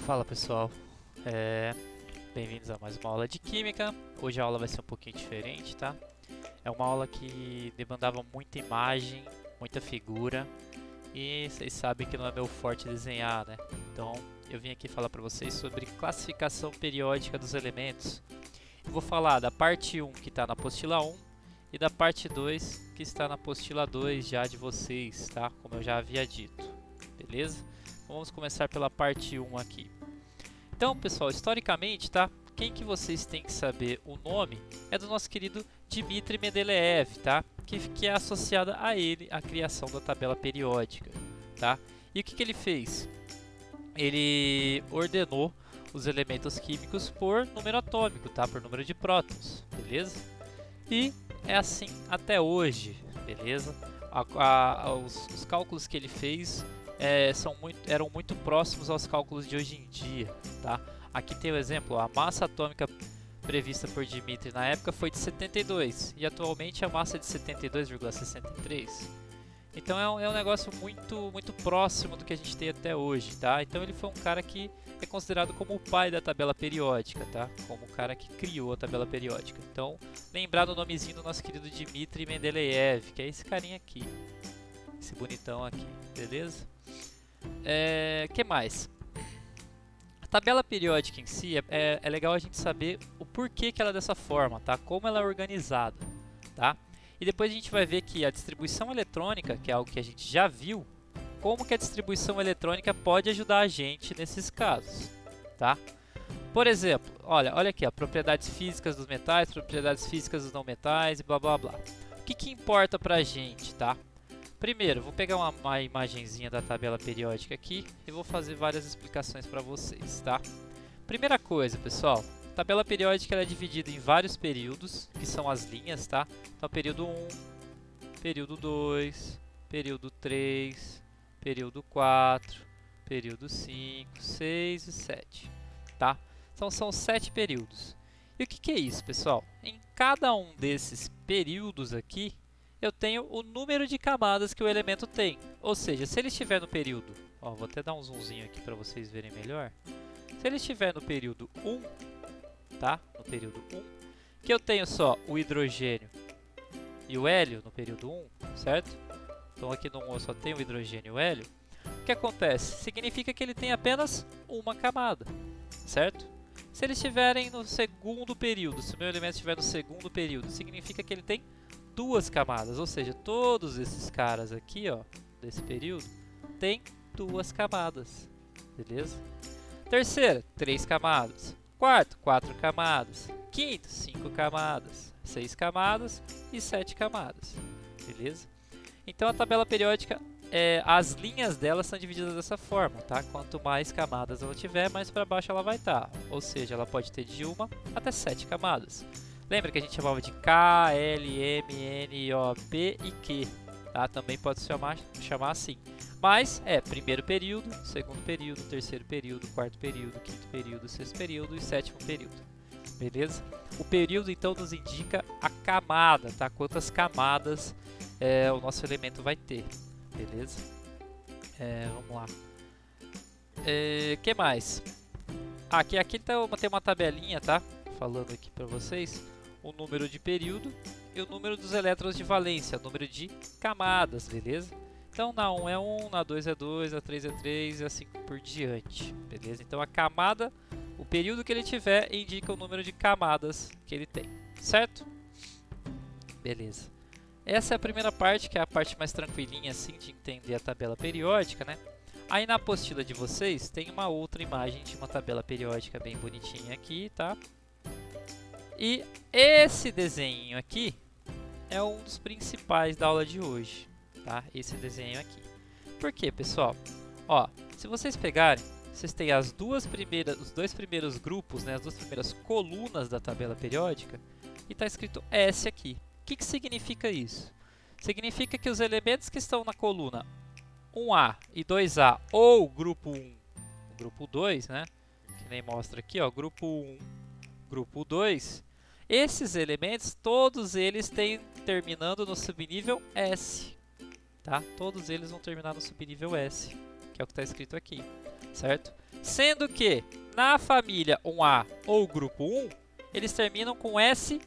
Fala pessoal, bem-vindos a mais uma aula de Química. Hoje a aula vai ser um pouquinho diferente, tá? É uma aula que demandava muita imagem, muita figura e vocês sabem que não é meu forte desenhar, né? Então eu vim aqui falar para vocês sobre classificação periódica dos elementos. Eu vou falar da parte 1 que está na apostila 1 e da parte 2 que está na apostila 2 já de vocês, tá? Como eu já havia dito, beleza? Vamos começar pela parte 1 aqui. Então, pessoal, historicamente, tá? Quem que vocês têm que saber o nome é do nosso querido Dmitri Mendeleev, tá? Que é associada a ele a criação da tabela periódica, tá? E o que ele fez? Ele ordenou os elementos químicos por número atômico, tá? Por número de prótons, beleza? E é assim até hoje, beleza? Os cálculos que ele fez eram muito próximos aos cálculos de hoje em dia, tá? Aqui tem o exemplo, a massa atômica prevista por Dmitri na época foi de 72 e atualmente a massa é de 72,63. Então é um negócio muito próximo do que a gente tem até hoje, tá? Então ele foi um cara que é considerado como o pai da tabela periódica, tá? Como o cara que criou a tabela periódica. Então, lembrar do nomezinho do nosso querido Dmitri Mendeleev, que é esse carinha aqui, esse bonitão aqui, beleza? Que mais? A tabela periódica em si é legal a gente saber o porquê que ela é dessa forma, tá? Como ela é organizada, tá? E depois a gente vai ver que a distribuição eletrônica, que é algo que a gente já viu, como que a distribuição eletrônica pode ajudar a gente nesses casos, tá? Por exemplo, olha aqui, ó, propriedades físicas dos metais, propriedades físicas dos não metais e blá blá blá. O que importa pra gente, tá? Primeiro, vou pegar uma imagenzinha da tabela periódica aqui e vou fazer várias explicações para vocês, tá? Primeira coisa, pessoal, a tabela periódica ela é dividida em vários períodos, que são as linhas, tá? Então, período 1, período 2, período 3, período 4, período 5, 6 e 7, tá? Então, são 7 períodos. E o que é isso, pessoal? Em cada um desses períodos aqui, eu tenho o número de camadas que o elemento tem. Ou seja, se ele estiver no período... Ó, vou até dar um zoomzinho aqui para vocês verem melhor. Se ele estiver no período 1, tá? No período 1, que eu tenho só o hidrogênio e o hélio no período 1, certo? Então aqui no 1 eu só tenho o hidrogênio e o hélio. O que acontece? Significa que ele tem apenas uma camada, certo? Se eles estiverem no segundo período, se o meu elemento estiver no segundo período, significa que ele tem duas camadas, ou seja, todos esses caras aqui, ó, desse período, tem duas camadas, beleza? Terceira, 3 camadas. Quarto, 4 camadas. Quinto, 5 camadas. 6 camadas e 7 camadas, beleza? Então a tabela periódica, as linhas dela são divididas dessa forma, tá? Quanto mais camadas ela tiver, mais para baixo ela vai estar, ou seja, ela pode ter de 1 até 7 camadas. Lembra que a gente chamava de K, L, M, N, O, P e Q, tá? Também pode se chamar assim. Mas primeiro período, segundo período, terceiro período, quarto período, quinto período, sexto período e sétimo período. Beleza? O período então nos indica a camada, tá? Quantas camadas o nosso elemento vai ter. Beleza? Vamos lá. Que mais? Aqui tem uma tabelinha, tá? Falando aqui para vocês o número de período e o número dos elétrons de valência, o número de camadas, beleza? Então na 1 é 1, na 2 é 2, na 3 é 3 e assim por diante, beleza? Então a camada, o período que ele tiver indica o número de camadas que ele tem, certo? Beleza. Essa é a primeira parte, que é a parte mais tranquilinha assim de entender a tabela periódica, né? Aí na apostila de vocês tem uma outra imagem de uma tabela periódica bem bonitinha aqui, tá? E esse desenho aqui é um dos principais da aula de hoje, tá? Esse desenho aqui. Por quê, pessoal? Ó, se vocês pegarem, vocês têm os dois primeiros grupos, né? As duas primeiras colunas da tabela periódica e está escrito S aqui. O que significa isso? Significa que os elementos que estão na coluna 1A e 2A, ou grupo 1, grupo 2, né? Que nem mostra aqui, ó, grupo 1, grupo 2. Esses elementos, todos eles têm terminando no subnível S, tá? Todos eles vão terminar no subnível S, que é o que está escrito aqui. certo? Sendo que na família 1A ou grupo 1, eles terminam com S1.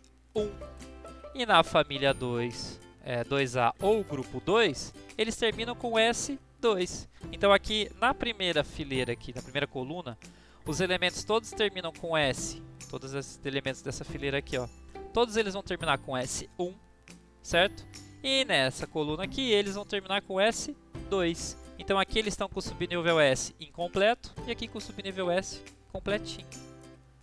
E na família 2A ou grupo 2, eles terminam com S2. Então aqui na primeira fileira, aqui, na primeira coluna, os elementos todos terminam com S. Todos esses elementos dessa fileira aqui, ó, todos eles vão terminar com S1, certo? E nessa coluna aqui, eles vão terminar com S2. Então aqui eles estão com o subnível S incompleto e aqui com o subnível S completinho,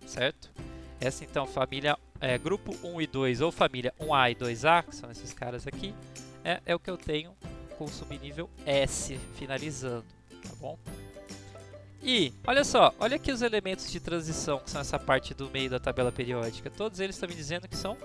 certo? Essa então família grupo 1 e 2 ou família 1A e 2A, que são esses caras aqui, é o que eu tenho com o subnível S finalizando, tá bom? E, olha só, olha aqui os elementos de transição, que são essa parte do meio da tabela periódica. Todos eles estão me dizendo que são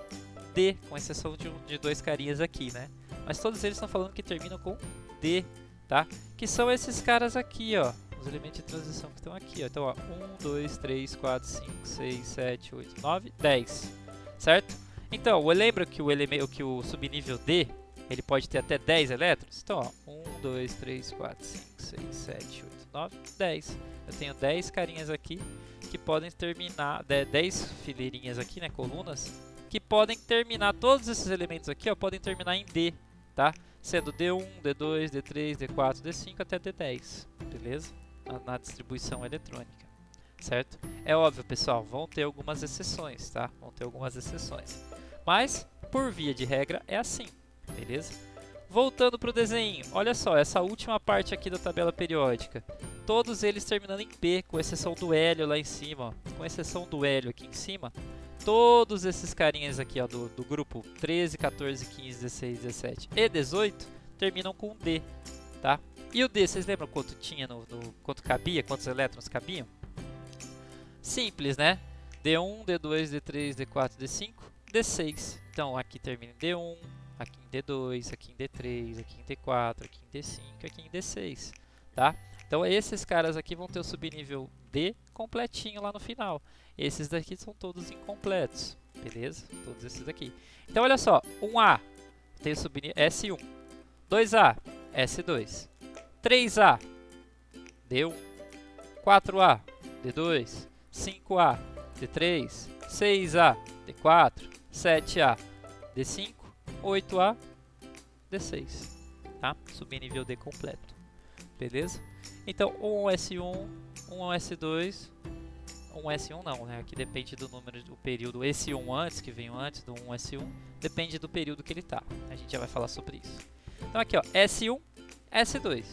D, com exceção de dois carinhas aqui, né? Mas todos eles estão falando que terminam com D, tá? Que são esses caras aqui, ó. Os elementos de transição que estão aqui, ó. Então, ó, 1, 2, 3, 4, 5, 6, 7, 8, 9, 10, certo? Então, lembra que o subnível D, ele pode ter até 10 elétrons? Então, ó, 1, 2, 3, 4, 5, 6, 7, 8, 9, 10. Eu tenho 10 carinhas aqui que podem terminar, 10 fileirinhas aqui, né, colunas, que podem terminar, todos esses elementos aqui, ó, podem terminar em D, tá? Sendo D1, D2, D3, D4, D5 até D10, beleza? Na distribuição eletrônica, certo? É óbvio, pessoal, vão ter algumas exceções, tá? Vão ter algumas exceções. Mas, por via de regra, é assim, beleza? Voltando para o desenho, olha só, essa última parte aqui da tabela periódica. Todos eles terminando em P, com exceção do hélio lá em cima, ó. Com exceção do hélio aqui em cima, todos esses carinhas aqui, ó, do grupo 13, 14, 15, 16, 17 e 18 terminam com D, tá? E o D, vocês lembram quanto tinha quanto cabia, quantos elétrons cabiam? Simples, né? D1, D2, D3, D4, D5, D6. Então aqui termina em D1, aqui em D2, aqui em D3, aqui em D4, aqui em D5, aqui em D6, tá? Então esses caras aqui vão ter o subnível D completinho lá no final. Esses daqui são todos incompletos, beleza? Todos esses daqui. Então olha só, 1A tem o subnível S1, 2A, S2, 3A, D1, 4A, D2, 5A, D3, 6A, D4, 7A, D5, 8A, D6, tá? Subnível D completo, beleza? Então, 1S1, 1S2, 1S1 não, né? Aqui depende do número do período, esse 1 antes, que veio antes do 1S1, depende do período que ele tá. A gente já vai falar sobre isso. Então aqui, ó, S1, S2,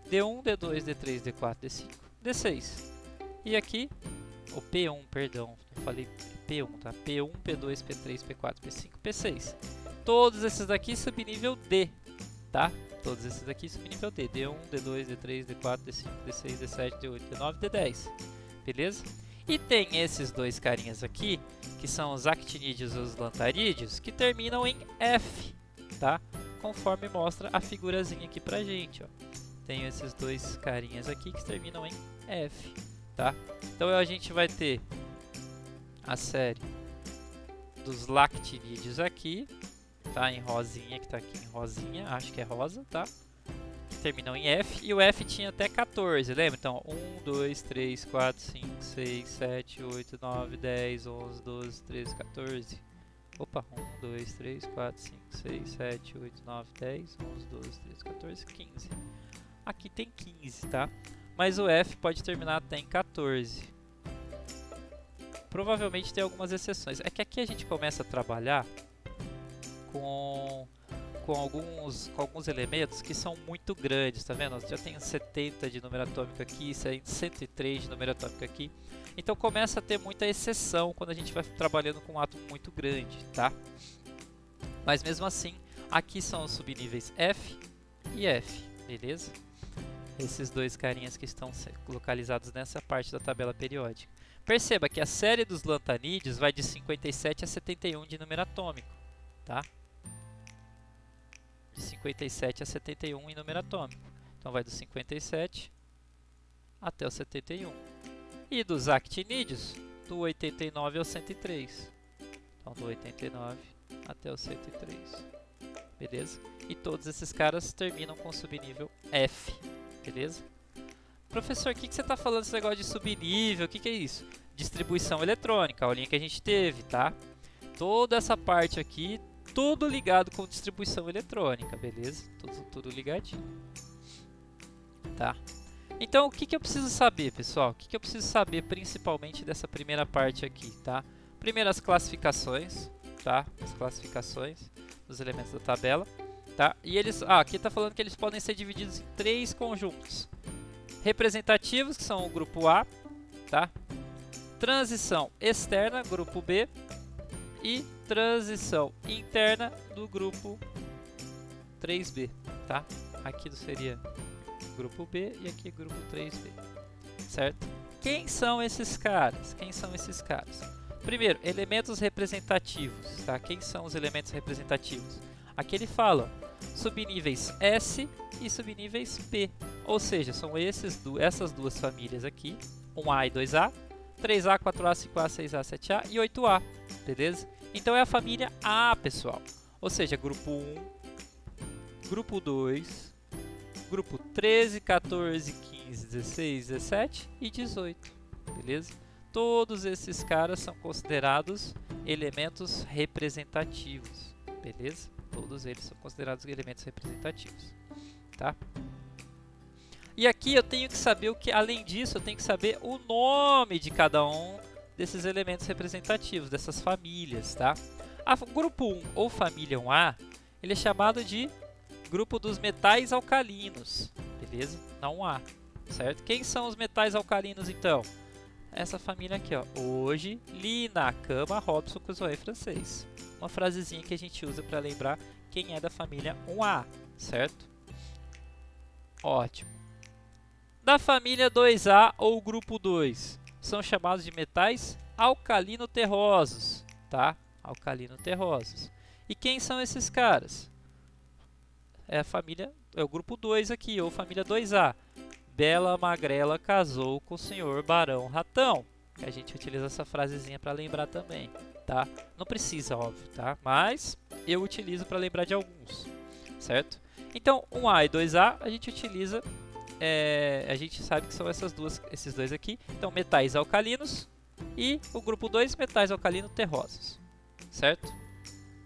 D1, D2, D3, D4, D5, D6. E aqui, o P1, perdão, eu falei P1, tá? P1, P2, P3, P4, P5, P6. Todos esses daqui subnível D, tá? Todos esses daqui subnível D. D1, D2, D3, D4, D5, D6, D7, D8, D9, D10. Beleza? E tem esses dois carinhas aqui, que são os actinídeos e os lantarídeos, que terminam em F, tá? Conforme mostra a figurazinha aqui pra gente, ó. Tem esses dois carinhas aqui que terminam em F, tá? Então a gente vai ter a série dos lactinídeos aqui, tá? Em rosinha, que tá aqui em rosinha, acho que é rosa, tá? Que terminam em F, e o F tinha até 14, lembra? Então, 1, 2, 3, 4, 5, 6, 7, 8, 9, 10, 11, 12, 13, 14. Opa, 1, 2, 3, 4, 5, 6, 7, 8, 9, 10, 11, 12, 13, 14, 15. Aqui tem 15, tá? Mas o F pode terminar até em 14. Provavelmente tem algumas exceções. É que aqui a gente começa a trabalhar com alguns elementos que são muito grandes, tá vendo? Já tem 70 de número atômico aqui, 103 de número atômico aqui. Então começa a ter muita exceção quando a gente vai trabalhando com um átomo muito grande, tá? Mas mesmo assim, aqui são os subníveis F e F, beleza? Esses dois carinhas que estão localizados nessa parte da tabela periódica. Perceba que a série dos lantanídeos vai de 57 a 71 de número atômico, tá? De 57 a 71 em número atômico. Então vai do 57 até o 71. E dos actinídeos, do 89 ao 103. Então do 89 até o 103. Beleza? E todos esses caras terminam com o subnível F. Beleza? Professor, o que você está falando desse negócio de subnível? O que é isso? Distribuição eletrônica, a aulinha que a gente teve, tá? Toda essa parte aqui, tudo ligado com distribuição eletrônica, beleza? Tudo ligadinho, tá? Então, o que eu preciso saber, pessoal? O que eu preciso saber principalmente dessa primeira parte aqui, tá? Primeiro, as classificações, tá? As classificações dos elementos da tabela, tá? E eles, aqui está falando que eles podem ser divididos em 3 conjuntos. Representativos, que são o grupo A, tá? Transição externa, grupo B, e transição interna do grupo 3B, tá? Aqui seria grupo B e aqui grupo 3B, certo? Quem são esses caras? Quem são esses caras? Primeiro, elementos representativos, tá? Quem são os elementos representativos? Aqui ele fala subníveis S e subníveis P, ou seja, são essas duas famílias aqui, 1A e 2A, 3A, 4A, 5A, 6A, 7A e 8A, beleza? Então é a família A, pessoal, ou seja, grupo 1, grupo 2, grupo 13, 14, 15, 16, 17 e 18, beleza? Todos esses caras são considerados elementos representativos, beleza? Todos eles são considerados elementos representativos, tá? E aqui eu tenho que saber o que, além disso, eu tenho que saber o nome de cada um desses elementos representativos, dessas famílias, tá? O grupo 1 ou família 1A, ele é chamado de grupo dos metais alcalinos, beleza? Na 1A, certo? Quem são os metais alcalinos, então? Essa família aqui, ó. Hoje li na cama Robson Crusoe francês. Uma frasezinha que a gente usa para lembrar quem é da família 1A, certo? Ótimo. Da família 2A ou grupo 2, são chamados de metais alcalino-terrosos, tá? Alcalino-terrosos. E quem são esses caras? É o grupo 2 aqui, ou família 2A. Bela Magrela casou com o senhor Barão Ratão. A gente utiliza essa frasezinha para lembrar também, tá? Não precisa, óbvio, tá? Mas eu utilizo para lembrar de alguns, certo? Então, 1A e 2A a gente utiliza, a gente sabe que são esses dois aqui. Então, metais alcalinos e o grupo 2, metais alcalino-terrosos, certo?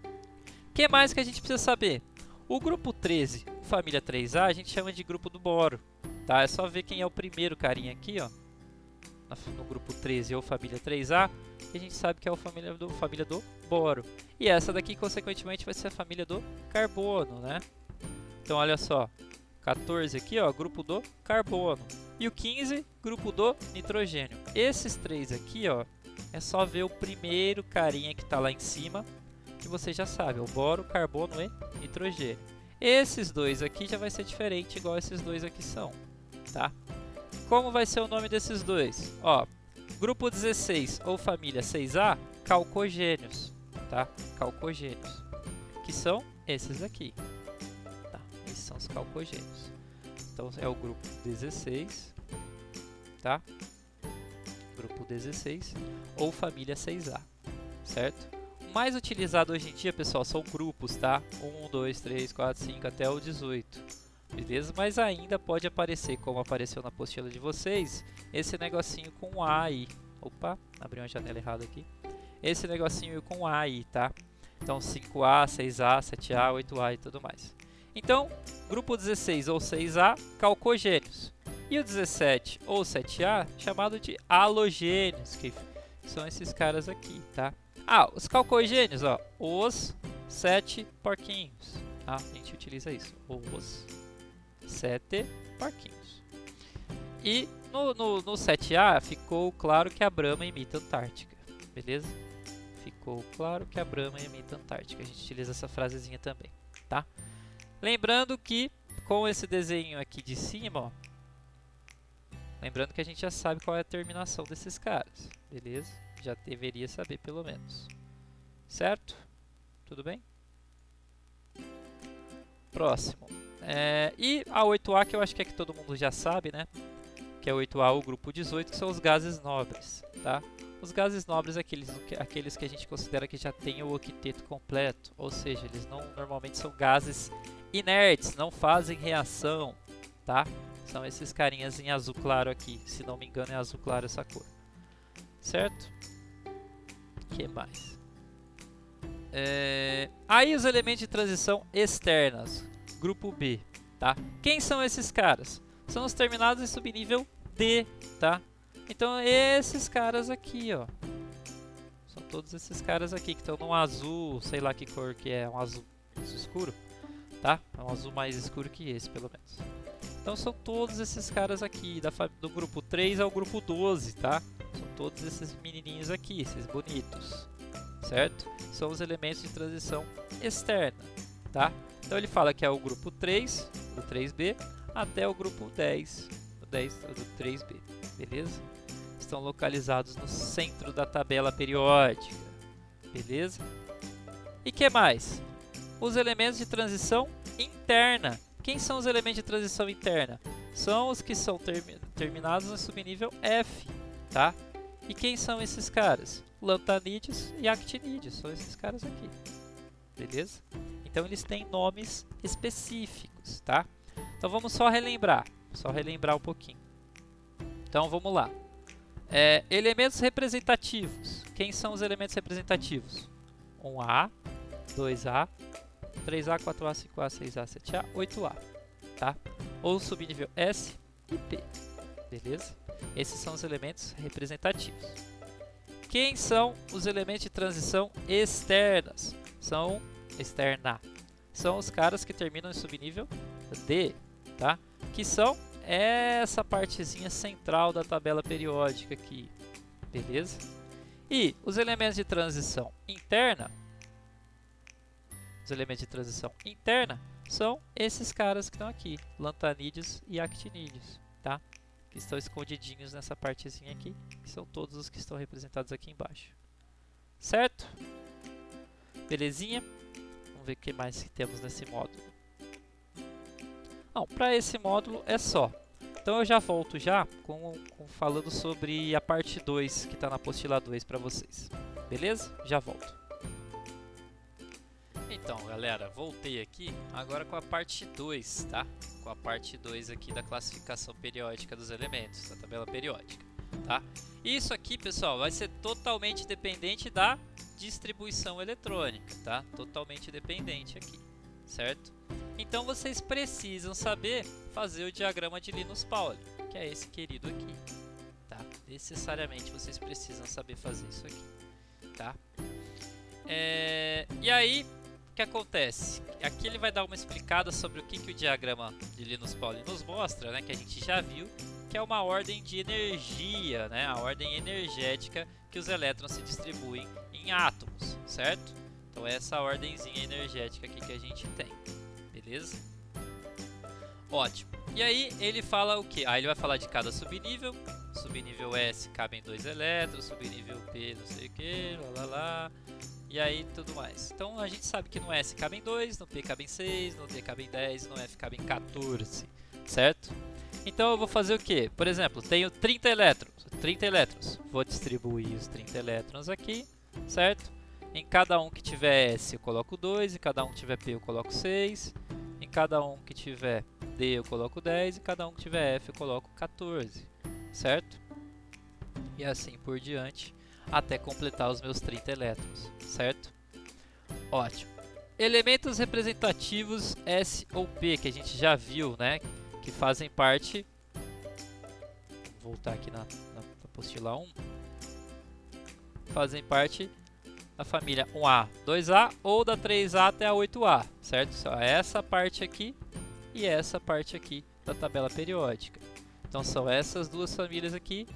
O que mais que a gente precisa saber? O grupo 13, família 3A, a gente chama de grupo do boro, tá? É só ver quem é o primeiro carinha aqui, ó, no grupo 13 ou família 3A, que a gente sabe que é a família do boro. E essa daqui, consequentemente, vai ser a família do carbono, né? Então, olha só, 14 aqui, ó, grupo do carbono. E o 15, grupo do nitrogênio. Esses três aqui, ó, é só ver o primeiro carinha que está lá em cima, que você já sabe, o boro, carbono e nitrogênio. Esses dois aqui já vai ser diferente, igual esses dois aqui são, tá? Como vai ser o nome desses dois? Ó, grupo 16 ou família 6A, calcogênios, tá? Calcogênios, que são esses aqui, tá? Esses são os calcogênios. Então é o grupo 16, tá? Grupo 16 ou família 6A, certo? O mais utilizado hoje em dia, pessoal, são grupos, tá? 1, 2, 3, 4, 5 até o 18. Beleza? Mas ainda pode aparecer, como apareceu na apostila de vocês, esse negocinho com A aí. Opa, abri uma janela errada aqui. Esse negocinho com A aí, tá? Então 5A, 6A, 7A, 8A e tudo mais. Então, grupo 16 ou 6A, calcogênios. E o 17 ou 7A, chamado de halogênios, que são esses caras aqui, tá? Os calcogênios, ó, os 7 porquinhos, tá? A gente utiliza isso, os 7 porquinhos. E no 7A ficou claro que a Brahma imita a Antártica, beleza? Ficou claro que a Brahma imita a Antártica, a gente utiliza essa frasezinha também, tá? Lembrando que com esse desenho aqui de cima, ó, lembrando que a gente já sabe qual é a terminação desses caras, beleza? Já deveria saber pelo menos, certo? Tudo bem? Próximo. E a 8A, que eu acho que é que todo mundo já sabe, né? Que é 8A, o grupo 18, que são os gases nobres, tá? Os gases nobres é aqueles que a gente considera que já tem o octeto completo, ou seja, eles normalmente são gases inertes, não fazem reação, tá? São esses carinhas em azul claro aqui. Se não me engano é azul claro essa cor. Certo? O que mais? Aí os elementos de transição externas. Grupo B. Tá? Quem são esses caras? São os terminados em subnível D. Tá? Então esses caras aqui, ó. São todos esses caras aqui que estão no azul, sei lá que cor que é, um azul escuro, tá? É um azul mais escuro que esse, pelo menos. Então são todos esses caras aqui, do grupo 3 ao grupo 12, tá? São todos esses menininhos aqui, esses bonitos, certo? São os elementos de transição externa, tá? Então ele fala que é o grupo 3, do 3B, até o grupo 10, do 3B, beleza? Estão localizados no centro da tabela periódica, beleza? E que mais? Os elementos de transição interna. Quem são os elementos de transição interna? São os que são terminados no subnível F, tá? E quem são esses caras? Lantanídeos e actinídeos, são esses caras aqui, beleza? Então eles têm nomes específicos, tá? Então vamos só relembrar um pouquinho. Então vamos lá. Elementos representativos. Quem são os elementos representativos? 1A, 2A, 3A, 4A, 5A, 6A, 7A, 8A, tá? Ou subnível S e P, beleza? Esses são os elementos representativos. Quem são os elementos de transição externas? São os caras que terminam em subnível D, tá? Que são essa partezinha central da tabela periódica aqui, beleza? E os elementos de transição interna, são esses caras que estão aqui, lantanídeos e actinídeos, tá? Que estão escondidinhos nessa partezinha aqui, que são todos os que estão representados aqui embaixo, certo? Belezinha? Vamos ver o que mais que temos nesse módulo. Não, para esse módulo é só. Então eu já volto falando sobre a parte 2 que está na apostila 2 para vocês. Beleza? Já volto. Então, galera, voltei aqui agora com a parte 2, tá? Com a parte 2 aqui da classificação periódica dos elementos, da tabela periódica, tá? Isso aqui, pessoal, vai ser totalmente dependente da distribuição eletrônica, tá? Totalmente dependente aqui, certo? Então vocês precisam saber fazer o diagrama de Linus Pauling, que é esse querido aqui, tá? Necessariamente vocês precisam saber fazer isso aqui, tá? E aí, o que acontece? Aqui ele vai dar uma explicada sobre o que o diagrama de Linus Pauling nos mostra, né? Que a gente já viu, que é uma ordem de energia, né? A ordem energética que os elétrons se distribuem em átomos, certo? Então é essa ordemzinha energética aqui que a gente tem. Beleza? Ótimo. E aí ele fala o que? Aí ele vai falar de cada subnível. Subnível S cabem 2 elétrons, subnível P não sei o que, lá. E aí tudo mais. Então a gente sabe que no S cabem 2, no P cabem 6, no D cabem 10, no F cabem 14, certo? Então eu vou fazer o que? Por exemplo, tenho 30 elétrons. Vou distribuir os 30 elétrons aqui, certo? Em cada um que tiver S eu coloco 2, em cada um que tiver P eu coloco 6, em cada um que tiver D eu coloco 10, e cada um que tiver F eu coloco 14, certo? E assim por diante, até completar os meus 30 elétrons, certo? Ótimo. Elementos representativos S ou P, que a gente já viu, né? Que fazem parte... Vou voltar aqui na apostila 1. Fazem parte da família 1A, 2A ou da 3A até a 8A, certo? Só essa parte aqui e essa parte aqui da tabela periódica. Então são essas duas famílias aqui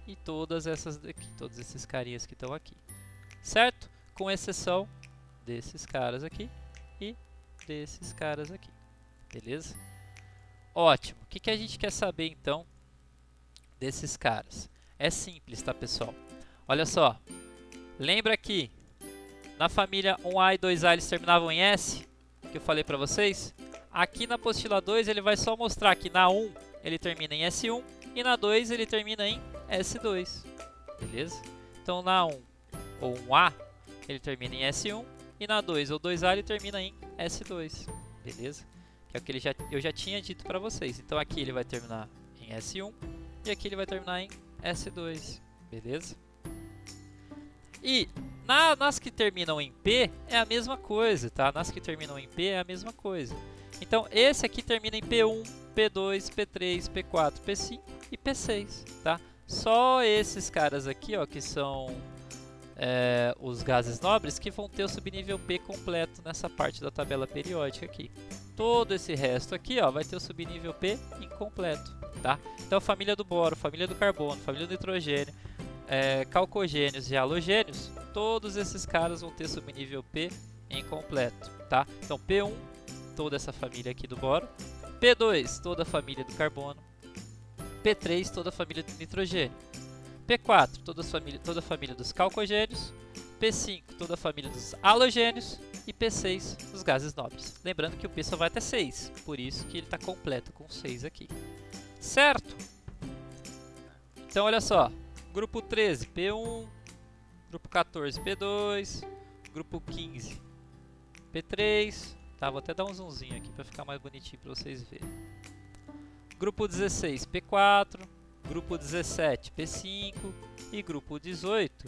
e todas essas daqui, todos esses carinhas que estão aqui, certo? Com exceção desses caras aqui e desses caras aqui, beleza? Ótimo. O que a gente quer saber então desses caras? É simples, tá, pessoal? Olha só, lembra que na família 1A e 2A eles terminavam em S, que eu falei para vocês? Aqui na apostila 2 ele vai só mostrar que na 1 ele termina em S1 e na 2 ele termina em S2, beleza? Então na 1 ou 1A ele termina em S1 e na 2 ou 2A ele termina em S2, beleza? que é o que eu já tinha dito para vocês. Então aqui ele vai terminar em S1 e aqui ele vai terminar em S2, beleza? E nas que terminam em P é a mesma coisa, tá? Nas que terminam em P é a mesma coisa. Então esse aqui termina em P1, P2, P3, P4, P5 e P6, tá? Só esses caras aqui, ó, que são os gases nobres, que vão ter o subnível P completo nessa parte da tabela periódica aqui. Todo esse resto aqui, ó, vai ter o subnível P incompleto, tá? Então família do boro, família do carbono, família do nitrogênio, calcogênios e halogênios, todos esses caras vão ter subnível P incompleto, tá? Então P1, toda essa família aqui do boro, P2, toda a família do carbono, P3, toda a família do nitrogênio, P4, toda a família dos calcogênios, P5, toda a família dos halogênios e P6, os gases nobres. Lembrando que o P só vai até 6, por isso que ele está completo com 6 aqui. Certo? Então olha só, grupo 13, P1, grupo 14, P2, grupo 15, P3, tá, vou até dar um zoomzinho aqui para ficar mais bonitinho para vocês verem. Grupo 16, P4, grupo 17, P5 e grupo 18,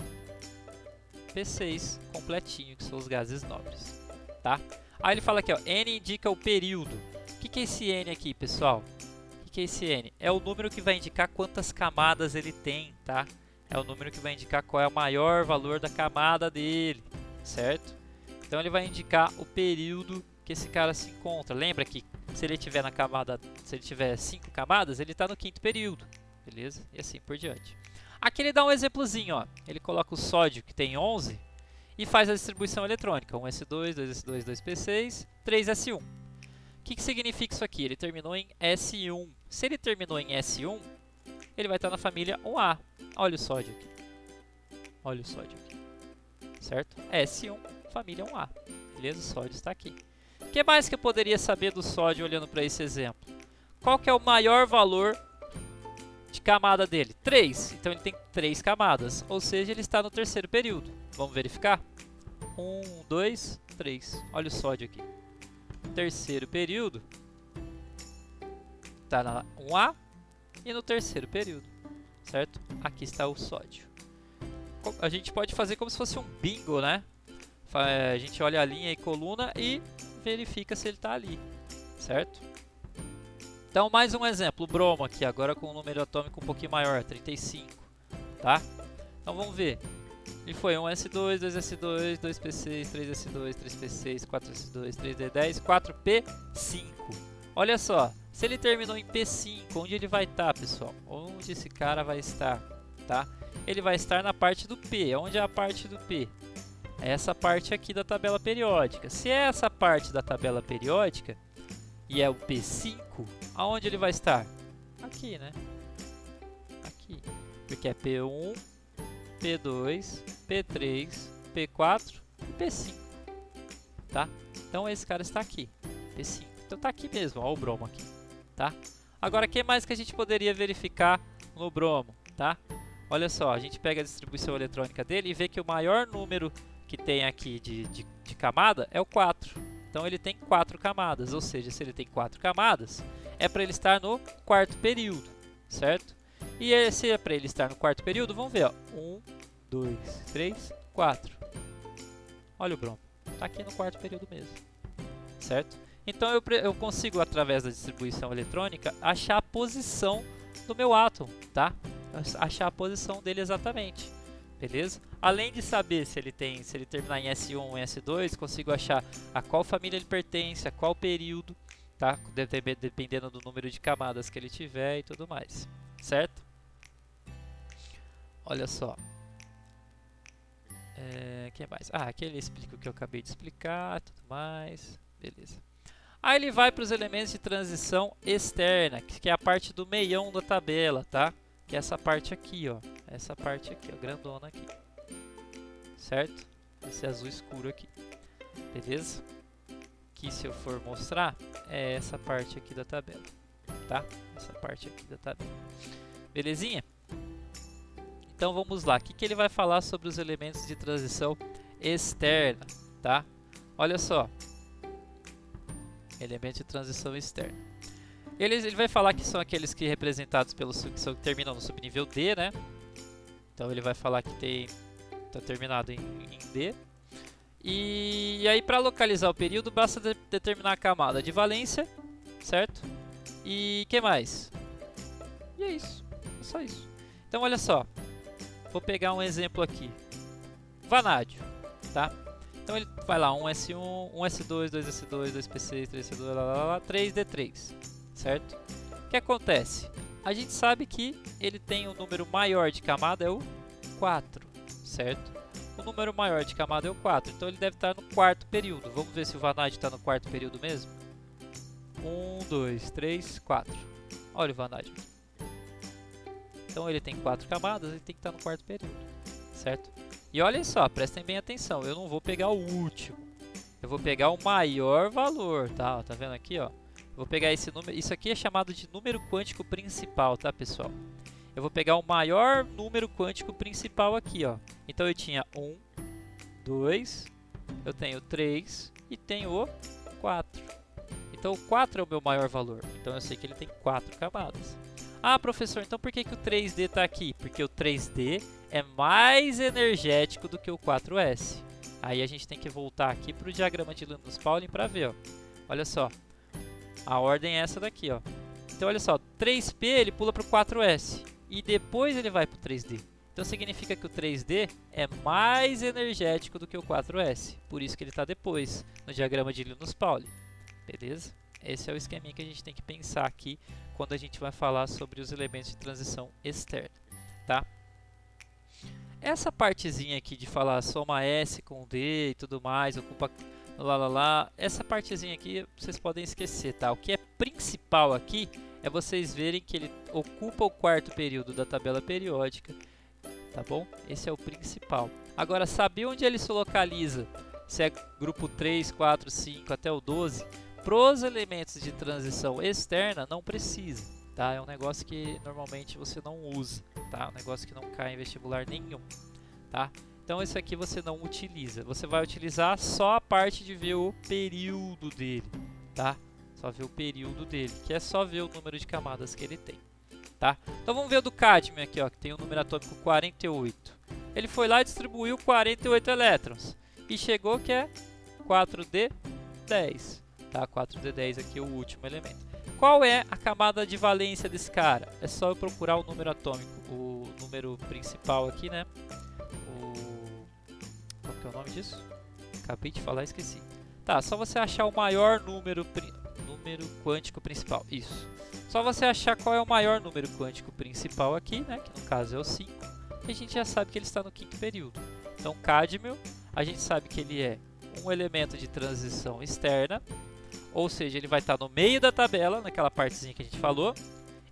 P6, completinho, que são os gases nobres, tá? Aí ele fala aqui, ó, N indica o período. O que é esse N aqui, pessoal? O que é esse N? É o número que vai indicar quantas camadas ele tem, tá? É o número que vai indicar qual é o maior valor da camada dele, certo? Então ele vai indicar o período que esse cara se encontra. Lembra que se ele tiver na camada, se ele tiver 5 camadas, ele está no 5º período, beleza? E assim por diante. Aqui ele dá um exemplozinho, ó. Ele coloca o sódio, que tem 11, e faz a distribuição eletrônica. 1s2, 2s2, 2p6, 3s1. O que significa isso aqui? Ele terminou em S1. Se ele terminou em S1, ele vai estar na família 1A. Olha o sódio aqui. Olha o sódio aqui. Certo? S1, família 1A. Beleza? O sódio está aqui. O que mais que eu poderia saber do sódio olhando para esse exemplo? Qual que é o maior valor de camada dele? 3. Então ele tem 3 camadas. Ou seja, ele está no 3º período. Vamos verificar? 1, 2, 3. Olha o sódio aqui. 3º período. Está na 1A e no 3º período. Certo? Aqui está o sódio. A gente pode fazer como se fosse um bingo, né? A gente olha a linha e coluna e verifica se ele está ali, certo? Então, mais um exemplo, o bromo aqui, agora com um número atômico um pouquinho maior, 35, tá? Então, vamos ver. Ele foi 1s2, 2s2, 2p6, 3s2, 3p6, 4s2, 3d10, 4p5. Olha só, se ele terminou em P5, onde ele vai estar, pessoal? Onde esse cara vai estar, tá? Ele vai estar na parte do P. Onde é a parte do P? É essa parte aqui da tabela periódica. Se é essa parte da tabela periódica e é o P5, aonde ele vai estar? Aqui, né? Aqui. Porque é P1, P2, P3, P4 e P5. Tá? Então esse cara está aqui. P5. Então tá aqui mesmo, ó, o bromo aqui. Tá? Agora, o que mais que a gente poderia verificar no bromo? Tá? Olha só, a gente pega a distribuição eletrônica dele e vê que o maior número que tem aqui de camada é o 4. Então ele tem 4 camadas, ou seja, se ele tem 4 camadas, é para ele estar no 4º período, certo? E se é para ele estar no 4º período, vamos ver, ó. 1, 2, 3, 4. Olha o bromo, está aqui no 4º período mesmo, certo? Então eu consigo, através da distribuição eletrônica, achar a posição do meu átomo, tá? Achar a posição dele exatamente. Beleza? Além de saber se ele terminar em S1 ou em S2, consigo achar a qual família ele pertence, a qual período, tá? Dependendo do número de camadas que ele tiver e tudo mais, certo? Olha só. Que mais? Aqui ele explica o que eu acabei de explicar, tudo mais, beleza. Aí ele vai para os elementos de transição externa, que é a parte do meião da tabela, tá? Que é essa parte aqui, ó. Essa parte aqui, ó, grandona aqui. Certo? Esse azul escuro aqui. Beleza? Que se eu for mostrar, é essa parte aqui da tabela. Tá? Essa parte aqui da tabela. Belezinha? Então vamos lá. O que ele vai falar sobre os elementos de transição externa? Tá? Olha só. Elemento de transição externa. Ele vai falar que são aqueles que representados pelos que terminam no subnível D, né? Então ele vai falar que está terminado em D. E aí para localizar o período basta determinar a camada de valência, certo? E que mais? E é isso, é só isso. Então olha só, vou pegar um exemplo aqui. Vanádio, tá? Então ele vai lá, 1S1, 1S2, 2S2, 2P6, 3C2, 3D3, certo? O que acontece? A gente sabe que ele tem um número maior de camada, é o 4, certo? O número maior de camada é o 4, então ele deve estar no quarto período. Vamos ver se o vanádio está no quarto período mesmo? 1, 2, 3, 4. Olha o vanádio. Então ele tem 4 camadas, ele tem que estar no quarto período, certo? E olha só, prestem bem atenção, eu não vou pegar o último, eu vou pegar o maior valor, tá? Tá vendo aqui, ó? Eu vou pegar esse número, isso aqui é chamado de número quântico principal, tá, pessoal? Eu vou pegar o maior número quântico principal aqui, ó. Então eu tinha 1, 2, eu tenho 3 e tenho o 4. Então o 4 é o meu maior valor, então eu sei que ele tem 4 camadas. Ah, professor, então por que o 3D está aqui? Porque o 3D é mais energético do que o 4S. Aí a gente tem que voltar aqui para o diagrama de Linus-Pauling para ver, ó. Olha só, a ordem é essa daqui, ó. Então olha só, 3P ele pula para o 4S e depois ele vai para o 3D. Então significa que o 3D é mais energético do que o 4S. Por isso que ele está depois no diagrama de Linus-Pauling. Beleza? Esse é o esqueminha que a gente tem que pensar aqui quando a gente vai falar sobre os elementos de transição externa, tá? Essa partezinha aqui de falar soma S com D e tudo mais, ocupa essa partezinha aqui vocês podem esquecer, tá? O que é principal aqui é vocês verem que ele ocupa o quarto período da tabela periódica, tá bom? Esse é o principal. Agora, saber onde ele se localiza, se é grupo 3, 4, 5 até o 12, para os elementos de transição externa não precisa, tá? É um negócio que normalmente você não usa, tá? Um negócio que não cai em vestibular nenhum, tá? Então esse aqui você não utiliza, você vai utilizar só a parte de ver o período dele, tá? Só ver o período dele, que é só ver o número de camadas que ele tem, tá? Então vamos ver o do cádmio aqui, ó, que tem o número atômico 48. Ele foi lá e distribuiu 48 elétrons e chegou que é 4D10. Tá? 4D10 aqui é o último elemento. Qual é a camada de valência desse cara? É só eu procurar o número atômico, o número principal aqui, né? Qual que é o nome disso? Acabei de falar e esqueci. Tá, só você achar o maior número quântico principal. Isso. Só você achar qual é o maior número quântico principal aqui, né? Que no caso é o 5. E a gente já sabe que ele está no quinto período. Então, cádmio, a gente sabe que ele é um elemento de transição externa. Ou seja, ele vai estar no meio da tabela, naquela partezinha que a gente falou,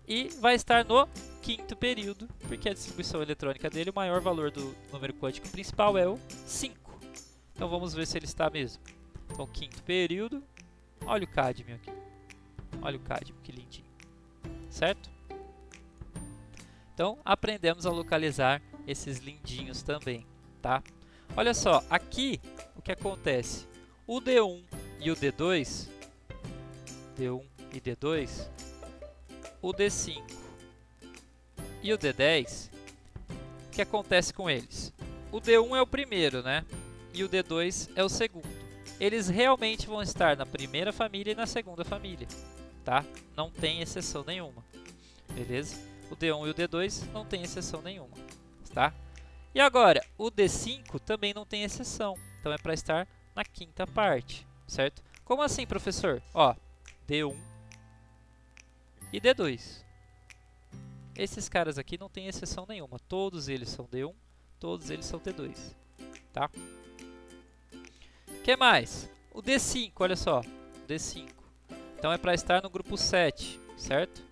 e vai estar no quinto período, porque a distribuição eletrônica dele, o maior valor do número quântico principal é o 5. Então vamos ver se ele está mesmo. Então, quinto período, olha o cádmio aqui. Olha o cádmio, que lindinho. Certo? Então, aprendemos a localizar esses lindinhos também, tá? Olha só, aqui o que acontece? O D1 e o D2... D1 e D2, o D5 e o D10, o que acontece com eles? O D1 é o primeiro, né? E o D2 é o segundo. Eles realmente vão estar na primeira família e na segunda família, tá? Não tem exceção nenhuma, beleza? O D1 e o D2 não tem exceção nenhuma, tá? E agora, o D5 também não tem exceção, então é para estar na quinta parte, certo? Como assim, professor? Ó, D1 e D2. Esses caras aqui não tem exceção nenhuma. Todos eles são D1, todos eles são D2. Tá? O que mais? O D5, olha só. D5. Então é para estar no grupo 7, certo?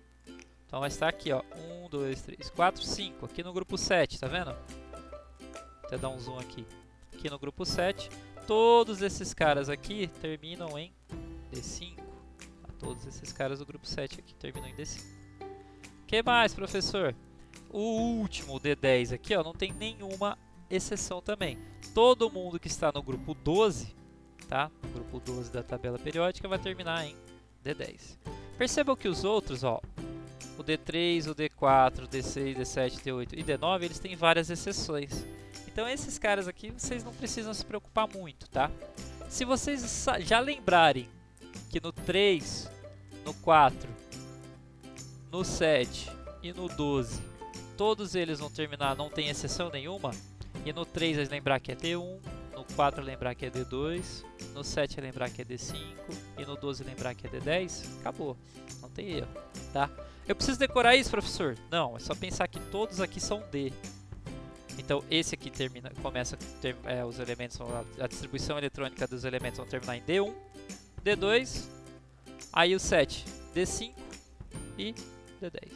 Então vai estar aqui, ó. 1, 2, 3, 4, 5. Aqui no grupo 7, tá vendo? Vou até dar um zoom aqui. Aqui no grupo 7. Todos esses caras aqui terminam em D5. Todos esses caras do grupo 7 aqui terminam em D5. O que mais, professor? O último, o D10 aqui, ó, não tem nenhuma exceção também. Todo mundo que está no grupo 12, tá? O grupo 12 da tabela periódica vai terminar em D10. Percebam que os outros, ó, o D3, o D4, o D6, D7, D8 e D9, eles têm várias exceções. Então esses caras aqui vocês não precisam se preocupar muito, tá? Se vocês já lembrarem que no 3, no 4, no 7 e no 12, todos eles vão terminar, não tem exceção nenhuma, e no 3 é lembrar que é D1, no 4 é lembrar que é D2, no 7 é lembrar que é D5 e no 12 é lembrar que é D10, acabou, não tem erro, tá? Eu preciso decorar isso, professor? Não, é só pensar que todos aqui são D. Então esse aqui começa os elementos, a distribuição eletrônica dos elementos vão terminar em D1, D2, aí o 7, D5 e D10.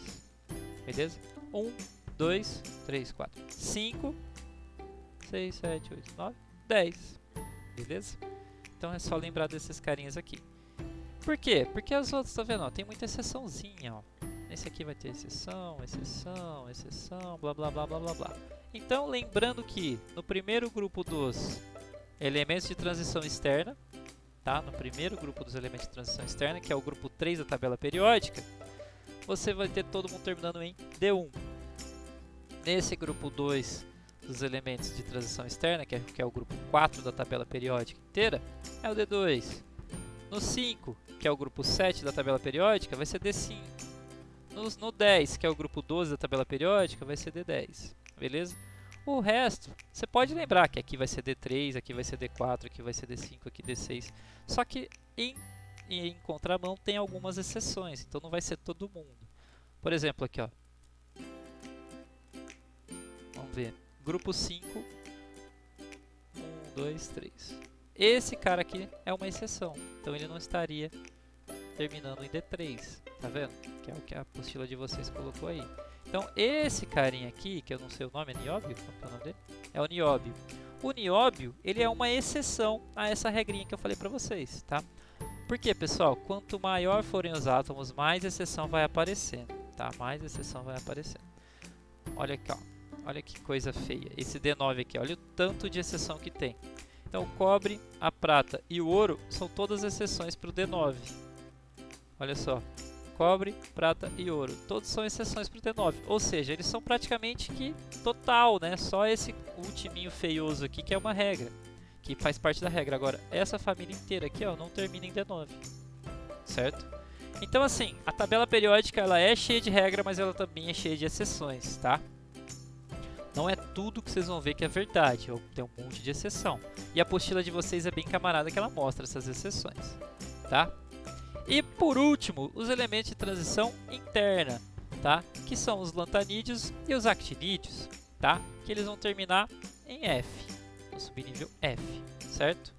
Beleza? 1, 2, 3, 4, 5, 6, 7, 8, 9, 10. Beleza? Então é só lembrar desses carinhas aqui. Por quê? Porque os outros, tá vendo? Ó, tem muita exceçãozinha, ó. Esse aqui vai ter exceção, exceção, exceção, blá blá blá blá blá blá. Então, lembrando que no primeiro grupo dos elementos de transição externa, tá? No primeiro grupo dos elementos de transição externa, que é o grupo 3 da tabela periódica, você vai ter todo mundo terminando em D1. Nesse grupo 2 dos elementos de transição externa, que é o grupo 4 da tabela periódica inteira, é o D2. No 5, que é o grupo 7 da tabela periódica, vai ser D5. No 10, que é o grupo 12 da tabela periódica, vai ser D10, beleza? O resto, você pode lembrar que aqui vai ser D3, aqui vai ser D4, aqui vai ser D5, aqui D6. Só que em contramão tem algumas exceções, então não vai ser todo mundo. Por exemplo, aqui, ó. Vamos ver. Grupo 5. 1, 2, 3. Esse cara aqui é uma exceção, então ele não estaria terminando em D3, tá vendo? Que é o que a apostila de vocês colocou aí. Então esse carinha aqui, que eu não sei o nome, é nióbio? Qual é o nome dele? É o nióbio. O nióbio, ele é uma exceção a essa regrinha que eu falei pra vocês, tá? Por quê, pessoal? Quanto maior forem os átomos, mais exceção vai aparecendo, tá? Mais exceção vai aparecendo. Olha aqui, ó. Olha que coisa feia. Esse D9 aqui, olha o tanto de exceção que tem. Então o cobre, a prata e o ouro são todas exceções para o D9. Olha só, cobre, prata e ouro, todos são exceções para o D9, ou seja, eles são praticamente que total, né? Só esse ultiminho feioso aqui que é uma regra, que faz parte da regra. Agora, essa família inteira aqui, ó, não termina em D9, certo? Então assim, a tabela periódica ela é cheia de regra, mas ela também é cheia de exceções, tá? Não é tudo que vocês vão ver que é verdade, tem um monte de exceção. E a apostila de vocês é bem camarada que ela mostra essas exceções, tá? E por último, os elementos de transição interna, tá? Que são os lantanídeos e os actinídeos, tá? Que eles vão terminar em F, no subnível F, certo?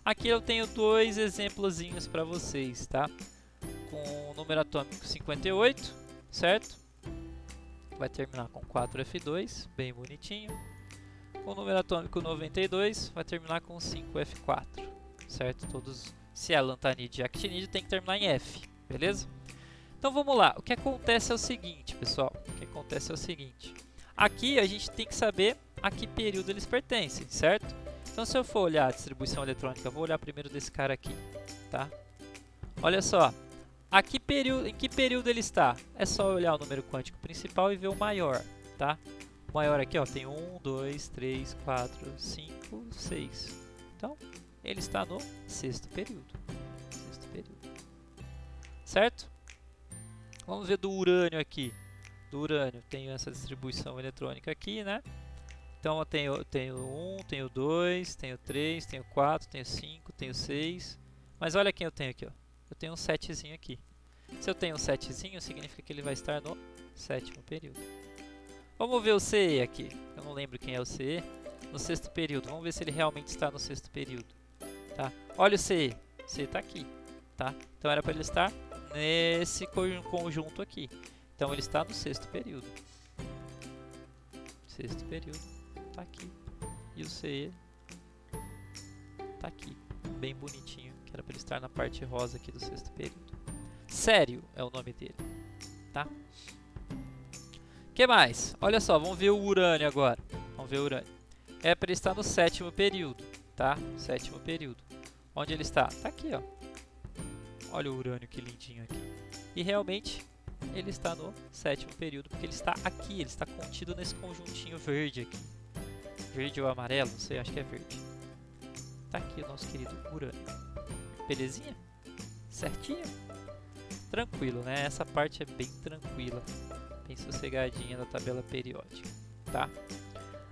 Aqui eu tenho dois exemplozinhos para vocês, tá? Com o número atômico 58, certo? Vai terminar com 4F2, bem bonitinho. Com o número atômico 92, vai terminar com 5F4, certo? Todos, se é lantanídeo e actinídeo, tem que terminar em F, beleza? Então vamos lá, o que acontece é o seguinte, pessoal, o que acontece é o seguinte. Aqui a gente tem que saber a que período eles pertencem, certo? Então se eu for olhar a distribuição eletrônica, eu vou olhar primeiro desse cara aqui, tá? Olha só. Em que período ele está? É só olhar o número quântico principal e ver o maior, tá? O maior aqui, ó, tem 1, 2, 3, 4, 5, 6. Então, ele está no sexto período. Sexto período. Certo? Vamos ver do urânio aqui. Do urânio, tenho essa distribuição eletrônica aqui, né? Então, eu tenho 1, tenho 2, tenho 3, tenho 4, tenho 5, tenho 6. Mas olha quem eu tenho aqui, ó. Eu tenho um 7zinho aqui. Se eu tenho um 7zinho, significa que ele vai estar no sétimo período. Vamos ver o CE aqui. Eu não lembro quem é o CE. No sexto período. Vamos ver se ele realmente está no sexto período. Tá? Olha o CE. O CE está aqui. Tá? Então era para ele estar nesse conjunto aqui. Então ele está no sexto período. Sexto período. Está aqui. E o CE está aqui. Bem bonitinho. Que era para ele estar na parte rosa aqui do sexto período. Sério é o nome dele, tá? O que mais? Olha só, vamos ver o urânio agora. Vamos ver o urânio. É para ele estar no sétimo período, tá? Sétimo período. Onde ele está? Tá aqui, ó. Olha o urânio que lindinho aqui. E realmente ele está no 7º período, porque ele está aqui, ele está contido nesse conjuntinho verde aqui. Verde ou amarelo, não sei, acho que é verde. Tá aqui o nosso querido urânio. Belezinha? Certinho? Tranquilo, né? Essa parte é bem tranquila, bem sossegadinha da tabela periódica, tá?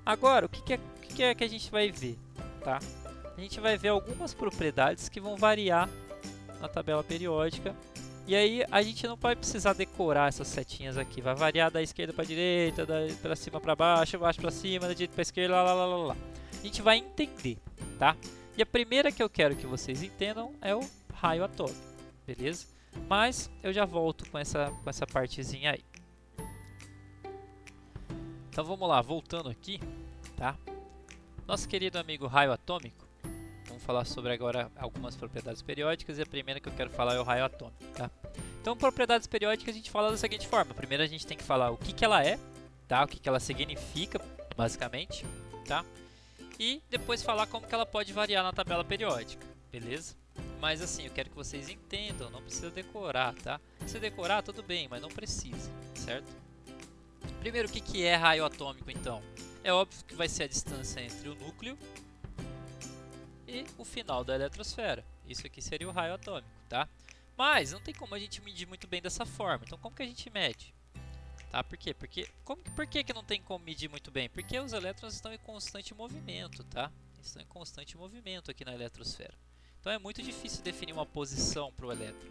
Agora, o que é que a gente vai ver, tá? A gente vai ver algumas propriedades que vão variar na tabela periódica. E aí a gente não vai precisar decorar essas setinhas aqui. Vai variar da esquerda para a direita, para cima para baixo, baixo para cima, da direita para a esquerda, lá. A gente vai entender, tá? E a primeira que eu quero que vocês entendam é o raio atômico, beleza? Mas eu já volto com essa partezinha aí. Então vamos lá, voltando aqui, tá? Nosso querido amigo raio atômico. Vamos falar sobre agora algumas propriedades periódicas e a primeira que eu quero falar é o raio atômico, tá? Então, propriedades periódicas a gente fala da seguinte forma. Primeiro a gente tem que falar o que ela é, tá? O que ela significa, basicamente, tá? E depois falar como que ela pode variar na tabela periódica, beleza? Mas assim, eu quero que vocês entendam, não precisa decorar, tá? Se decorar, tudo bem, mas não precisa, certo? Primeiro, o que é raio atômico, então? É óbvio que vai ser a distância entre o núcleo e o final da eletrosfera. Isso aqui seria o raio atômico, tá? Mas não tem como a gente medir muito bem dessa forma. Então, como que a gente mede? Tá? Por quê? Por que não tem como medir muito bem? Porque os elétrons estão em constante movimento, tá? Estão em constante movimento aqui na eletrosfera. Então, é muito difícil definir uma posição para o elétron.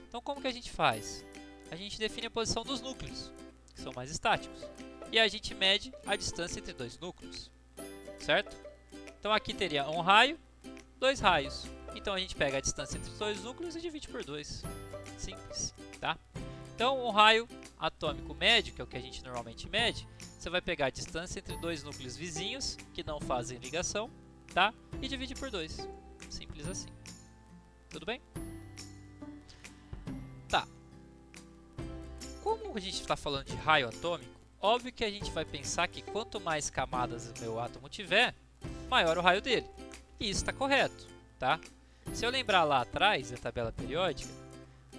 Então, como que a gente faz? A gente define a posição dos núcleos, que são mais estáticos. E a gente mede a distância entre dois núcleos, certo? Então, aqui teria um raio, dois raios. Então a gente pega a distância entre os dois núcleos e divide por 2. Simples, tá? Então um raio atômico médio, que é o que a gente normalmente mede, você vai pegar a distância entre dois núcleos vizinhos, que não fazem ligação, tá? E divide por 2. Simples assim. Tudo bem? Tá. Como a gente está falando de raio atômico, óbvio que a gente vai pensar que quanto mais camadas o meu átomo tiver, maior o raio dele. E isso está correto, tá? Se eu lembrar lá atrás da tabela periódica,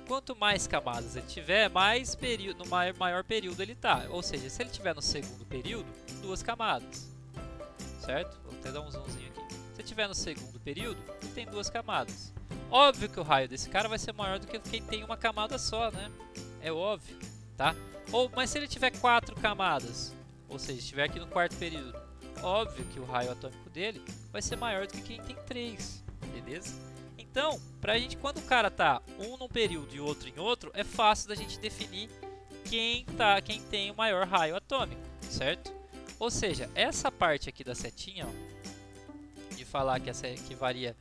quanto mais camadas ele tiver, mais período, no maior período ele está. Ou seja, se ele estiver no segundo período, 2 camadas, certo? Vou até dar um zoomzinho aqui. Se ele estiver no segundo período, ele tem 2 camadas. Óbvio que o raio desse cara vai ser maior do que quem tem uma camada só, né? É óbvio, tá? Mas se ele tiver 4 camadas, ou seja, estiver aqui no quarto período, óbvio que o raio atômico dele vai ser maior do que quem tem 3, beleza? Então, pra gente, quando o cara tá um num período e outro em outro, é fácil da gente definir quem tem o maior raio atômico, certo? Ou seja, essa parte aqui da setinha, ó, de falar que varia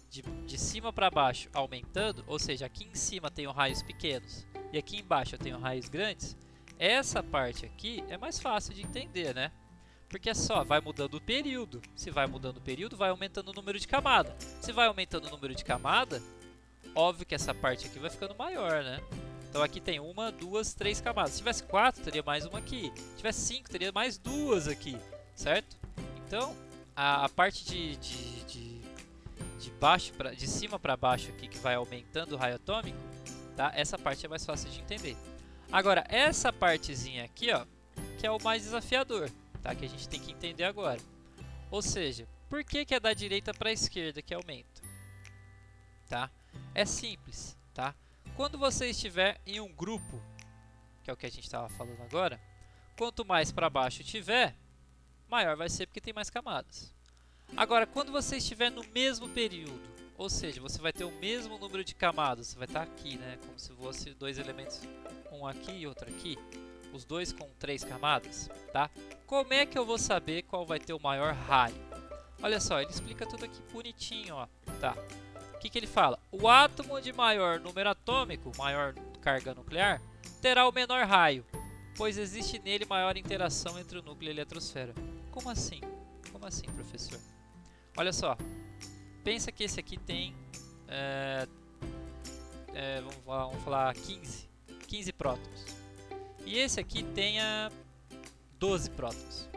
de cima para baixo aumentando, ou seja, aqui em cima tem raios pequenos e aqui embaixo eu tenho raios grandes, essa parte aqui é mais fácil de entender, né? Porque é só, vai mudando o período. Se vai mudando o período, vai aumentando o número de camada. Se vai aumentando o número de camada, óbvio que essa parte aqui vai ficando maior, né? Então aqui tem 1, 2, 3 camadas. Se tivesse 4, teria mais uma aqui. Se tivesse 5, teria mais 2 aqui, certo? Então, a parte de cima para baixo aqui, que vai aumentando o raio atômico, tá? Essa parte é mais fácil de entender. Agora, essa partezinha aqui, ó, que é o mais desafiador. Tá, que a gente tem que entender agora. Ou seja, por que é da direita para a esquerda que aumenta? Tá? É simples, tá? Quando você estiver em um grupo, que é o que a gente estava falando agora, quanto mais para baixo tiver, maior vai ser porque tem mais camadas. Agora, quando você estiver no mesmo período, ou seja, você vai ter o mesmo número de camadas, você vai estar aqui, né? Como se fosse 2 elementos, um aqui e outro aqui. Os dois com 3 camadas, tá? Como é que eu vou saber qual vai ter o maior raio? Olha só, ele explica tudo aqui bonitinho, ó, tá? O que ele fala? O átomo de maior número atômico, maior carga nuclear, terá o menor raio, pois existe nele maior interação entre o núcleo e a eletrosfera. Como assim? Como assim, professor? Olha só, pensa que esse aqui tem, vamos falar 15 prótons. E esse aqui tenha 12 prótons.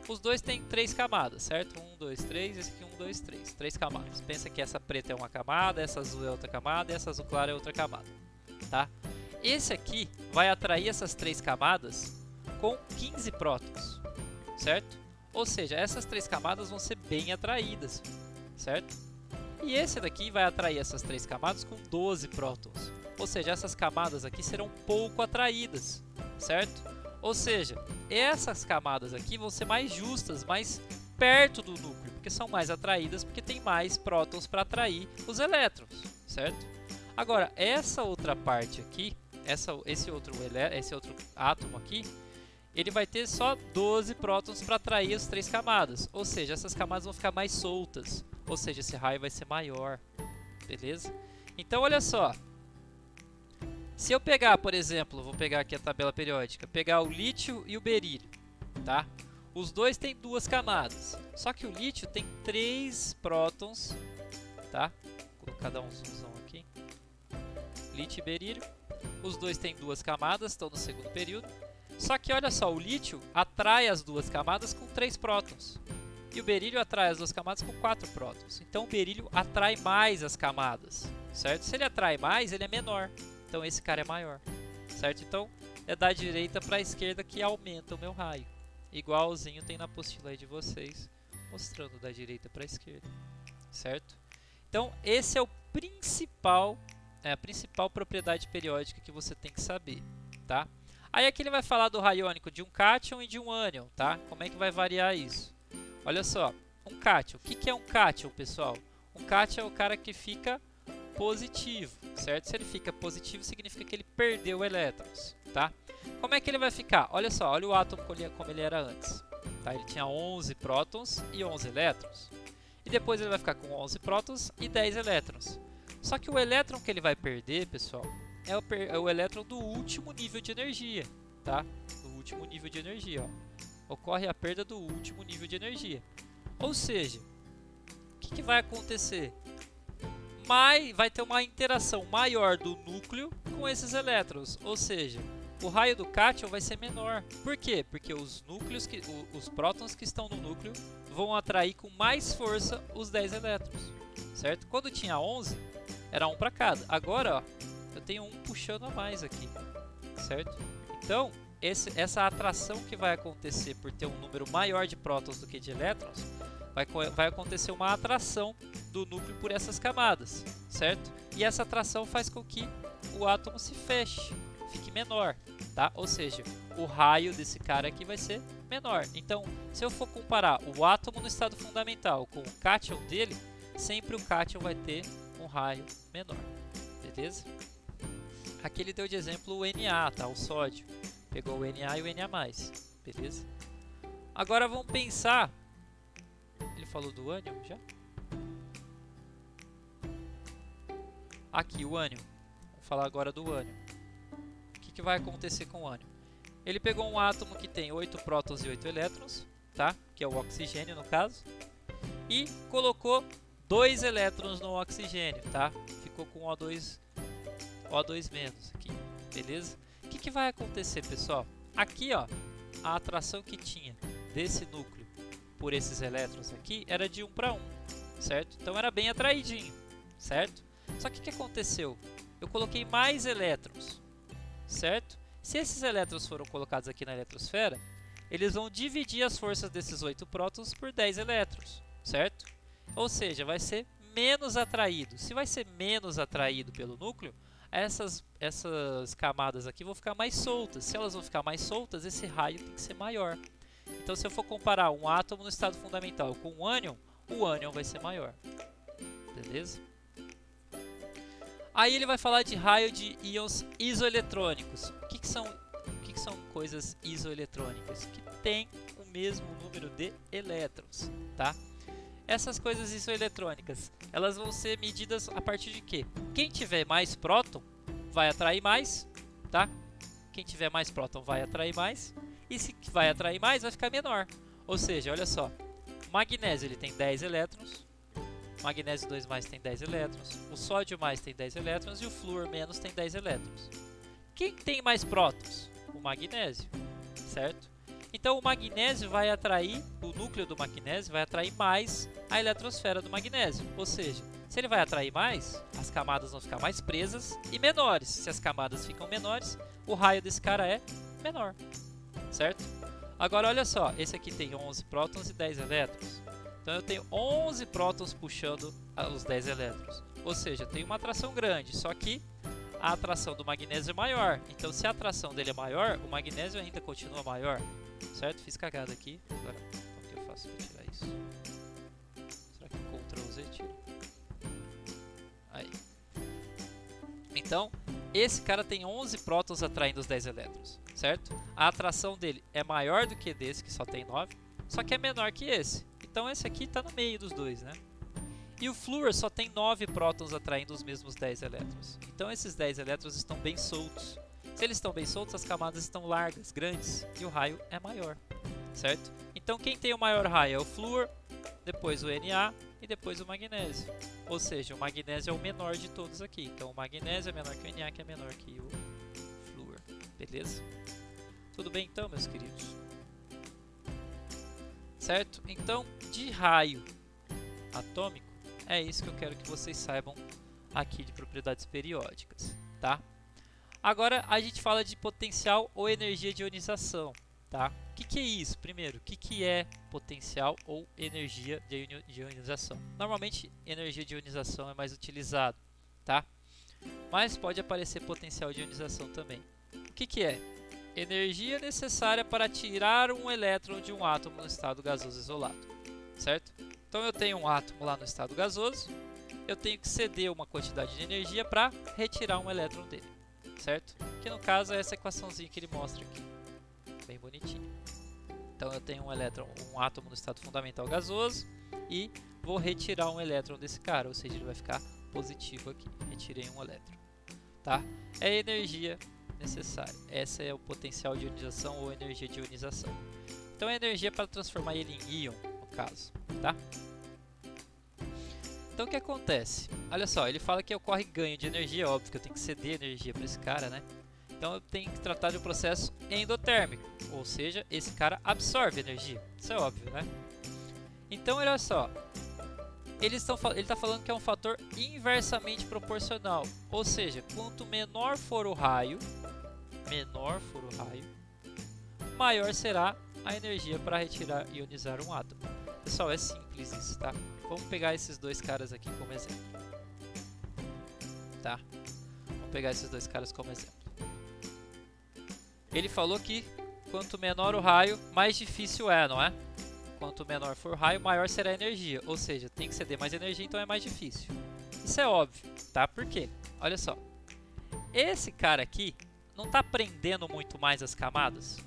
Os dois têm 3 camadas, certo? 1, 2, 3, esse aqui 1, 2, 3. 3 camadas. Pensa que essa preta é uma camada, essa azul é outra camada e essa azul clara é outra camada, tá? Esse aqui vai atrair essas 3 camadas com 15 prótons, certo? Ou seja, essas 3 camadas vão ser bem atraídas, certo? E esse daqui vai atrair essas 3 camadas com 12 prótons. Ou seja, essas camadas aqui serão pouco atraídas, certo? Ou seja, essas camadas aqui vão ser mais justas, mais perto do núcleo, porque são mais atraídas, porque tem mais prótons para atrair os elétrons, certo? Agora, essa outra parte aqui, esse outro átomo aqui, ele vai ter só 12 prótons para atrair as 3 camadas, ou seja, essas camadas vão ficar mais soltas, ou seja, esse raio vai ser maior, beleza? Então, olha só. Se eu pegar, por exemplo, vou pegar aqui a tabela periódica, pegar o lítio e o berílio, tá? Os dois têm 2 camadas, só que o lítio tem 3 prótons, tá? Vou colocar um zoomzão aqui. Lítio e berílio, os dois têm 2 camadas, estão no segundo período. Só que olha só, o lítio atrai as 2 camadas com 3 prótons. E o berílio atrai as 2 camadas com 4 prótons. Então o berílio atrai mais as camadas, certo? Se ele atrai mais, ele é menor. Então esse cara é maior, certo? Então é da direita para a esquerda que aumenta o meu raio. Igualzinho tem na apostila aí de vocês, mostrando da direita para a esquerda, certo? Então esse é o a principal propriedade periódica que você tem que saber, tá? Aí aqui ele vai falar do raio iônico de um cátion e de um ânion, tá? Como é que vai variar isso? Olha só, um cátion. O que é um cátion, pessoal? Um cátion é o cara que fica positivo, certo? Se ele fica positivo, significa que ele perdeu elétrons, tá? Como é que ele vai ficar? Olha só, olha o átomo como ele era antes, tá? Ele tinha 11 prótons e 11 elétrons. E depois ele vai ficar com 11 prótons e 10 elétrons. Só que o elétron que ele vai perder, pessoal, é o elétron do último nível de energia, tá? Do último nível de energia, ó. Ocorre a perda do último nível de energia. Ou seja, o que vai acontecer? Vai ter uma interação maior do núcleo com esses elétrons, ou seja, o raio do cátion vai ser menor. Por quê? Porque os prótons que estão no núcleo vão atrair com mais força os 10 elétrons, certo? Quando tinha 11, era um para cada. Agora, ó, eu tenho um puxando a mais aqui, certo? Então, essa atração que vai acontecer por ter um número maior de prótons do que de elétrons, vai acontecer uma atração do núcleo por essas camadas, certo? E essa atração faz com que o átomo se feche, fique menor, tá? Ou seja, o raio desse cara aqui vai ser menor. Então, se eu for comparar o átomo no estado fundamental com o cátion dele, sempre o cátion vai ter um raio menor, beleza? Aqui ele deu de exemplo o Na, tá? O sódio. Pegou o Na e o Na+, beleza? Agora vamos pensar... Ele falou do ânion já? Aqui, o ânion. Vamos falar agora do ânion. O que vai acontecer com o ânion? Ele pegou um átomo que tem 8 prótons e 8 elétrons, tá? Que é o oxigênio no caso. E colocou 2 elétrons no oxigênio, tá? Ficou com O2 menos aqui, beleza? O que vai acontecer, pessoal? Aqui, ó, a atração que tinha desse núcleo por esses elétrons aqui era de 1 para 1, certo? Então era bem atraidinho, certo? Só que o que aconteceu? Eu coloquei mais elétrons, certo? Se esses elétrons foram colocados aqui na eletrosfera, eles vão dividir as forças desses 8 prótons por 10 elétrons, certo? Ou seja, vai ser menos atraído. Se vai ser menos atraído pelo núcleo, essas camadas aqui vão ficar mais soltas. Se elas vão ficar mais soltas, esse raio tem que ser maior. Então, se eu for comparar um átomo no estado fundamental com um ânion, o ânion vai ser maior. Beleza? Aí ele vai falar de raio de íons isoeletrônicos. O que são coisas isoeletrônicas? Que tem o mesmo número de elétrons, tá? Essas coisas isoeletrônicas, elas vão ser medidas a partir de quê? Quem tiver mais próton vai atrair mais, tá? Quem tiver mais próton vai atrair mais. E se vai atrair mais, vai ficar menor. Ou seja, olha só, o magnésio ele tem 10 elétrons, o magnésio 2+ tem 10 elétrons, o sódio mais tem 10 elétrons e o flúor menos tem 10 elétrons. Quem tem mais prótons? O magnésio, certo? Então o magnésio vai atrair, o núcleo do magnésio vai atrair mais a eletrosfera do magnésio. Ou seja, se ele vai atrair mais, as camadas vão ficar mais presas e menores. Se as camadas ficam menores, o raio desse cara é menor, certo? Agora olha só, esse aqui tem 11 prótons e 10 elétrons. Então eu tenho 11 prótons puxando os 10 elétrons. Ou seja, eu tenho uma atração grande, só que a atração do magnésio é maior. Então se a atração dele é maior, o magnésio ainda continua maior. Certo? Fiz cagada aqui. Agora, como que eu faço para tirar isso? Será que Ctrl Z tira? Aí. Então, esse cara tem 11 prótons atraindo os 10 elétrons, certo? A atração dele é maior do que desse, que só tem 9, só que é menor que esse. Então esse aqui está no meio dos dois, né? E o flúor só tem 9 prótons atraindo os mesmos 10 elétrons. Então esses 10 elétrons estão bem soltos. Se eles estão bem soltos, as camadas estão largas, grandes, e o raio é maior, certo? Então quem tem o maior raio é o flúor, depois o Na e depois o magnésio. Ou seja, o magnésio é o menor de todos aqui. Então o magnésio é menor que o Na, que é menor que o flúor. Beleza? Tudo bem então, meus queridos? Certo? Então, de raio atômico, é isso que eu quero que vocês saibam aqui de propriedades periódicas, tá? Agora a gente fala de potencial ou energia de ionização, tá? O que é isso? Primeiro, o que é potencial ou energia de ionização? Normalmente, energia de ionização é mais utilizado, tá? Mas pode aparecer potencial de ionização também. O que é? Energia necessária para tirar um elétron de um átomo no estado gasoso isolado, certo? Então eu tenho um átomo lá no estado gasoso, eu tenho que ceder uma quantidade de energia para retirar um elétron dele, certo? Que no caso é essa equaçãozinha que ele mostra aqui, bem bonitinho. Então eu tenho um átomo no estado fundamental gasoso e vou retirar um elétron desse cara, ou seja, ele vai ficar positivo aqui. Retirei um elétron, tá? É energia necessária. Essa é o potencial de ionização ou energia de ionização. Então é energia para transformar ele em íon, no caso, tá? Então o que acontece? Olha só, ele fala que ocorre ganho de energia, óbvio que eu tenho que ceder energia para esse cara, né? Então eu tenho que tratar de um processo endotérmico, ou seja, esse cara absorve energia. Isso é óbvio, né? Então olha só, ele está falando que é um fator inversamente proporcional, ou seja, quanto menor for o raio, maior será a energia para retirar e ionizar um átomo. Pessoal, é simples isso, tá? Vamos pegar esses dois caras aqui como exemplo, tá? Vamos pegar esses dois caras como exemplo. Ele falou que quanto menor o raio, mais difícil é, não é? Quanto menor for o raio, maior será a energia. Ou seja, tem que ceder mais energia, então é mais difícil. Isso é óbvio, tá? Por quê? Olha só. Esse cara aqui não está prendendo muito mais as camadas?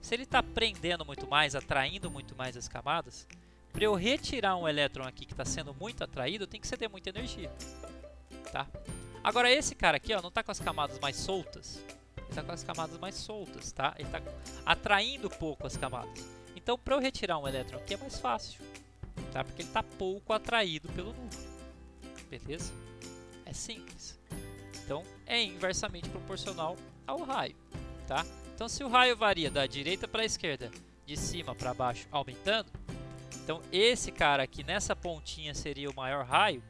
Se ele está prendendo muito mais, atraindo muito mais as camadas, para eu retirar um elétron aqui que está sendo muito atraído, eu tenho que ceder muita energia, tá? Agora esse cara aqui, ó, não está com as camadas mais soltas, ele está com as camadas mais soltas, tá? Ele está atraindo pouco as camadas. Então, para eu retirar um elétron aqui é mais fácil, tá? Porque ele está pouco atraído pelo núcleo, beleza? É simples. Então, é inversamente proporcional ao raio, tá? Então, se o raio varia da direita para a esquerda, de cima para baixo, aumentando, então esse cara aqui nessa pontinha seria o maior raio,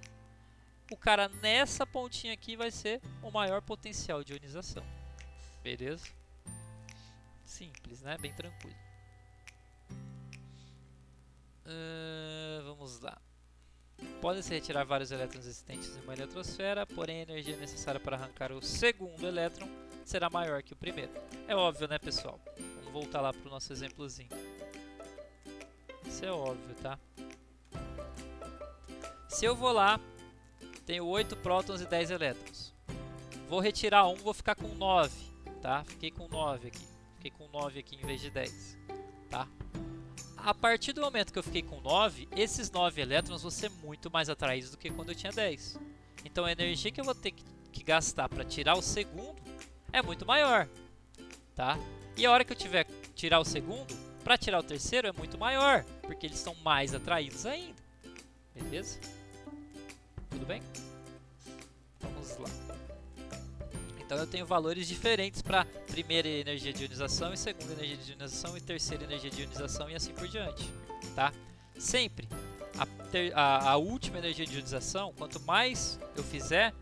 o cara nessa pontinha aqui vai ser o maior potencial de ionização. Beleza? Simples, né? Bem tranquilo. Vamos lá. Podem-se retirar vários elétrons existentes em uma eletrosfera, porém a energia necessária para arrancar o segundo elétron será maior que o primeiro. É óbvio, né, pessoal? Vamos voltar lá para o nosso exemplozinho. Isso é óbvio, tá? Se eu vou lá, tenho 8 prótons e 10 elétrons. Vou retirar um, vou ficar com 9, tá? Fiquei com 9 aqui. Fiquei com 9 aqui em vez de 10, tá? A partir do momento que eu fiquei com 9, esses 9 elétrons vão ser muito mais atraídos do que quando eu tinha 10. Então a energia que eu vou ter que gastar para tirar o segundo é muito maior, tá? E a hora que eu tiver que tirar o segundo, para tirar o terceiro é muito maior, porque eles são mais atraídos ainda. Beleza? Tudo bem? Vamos lá. Então eu tenho valores diferentes para primeira energia de ionização, e segunda energia de ionização, e terceira energia de ionização, e assim por diante, tá? Sempre a última energia de ionização, quanto mais eu fizer,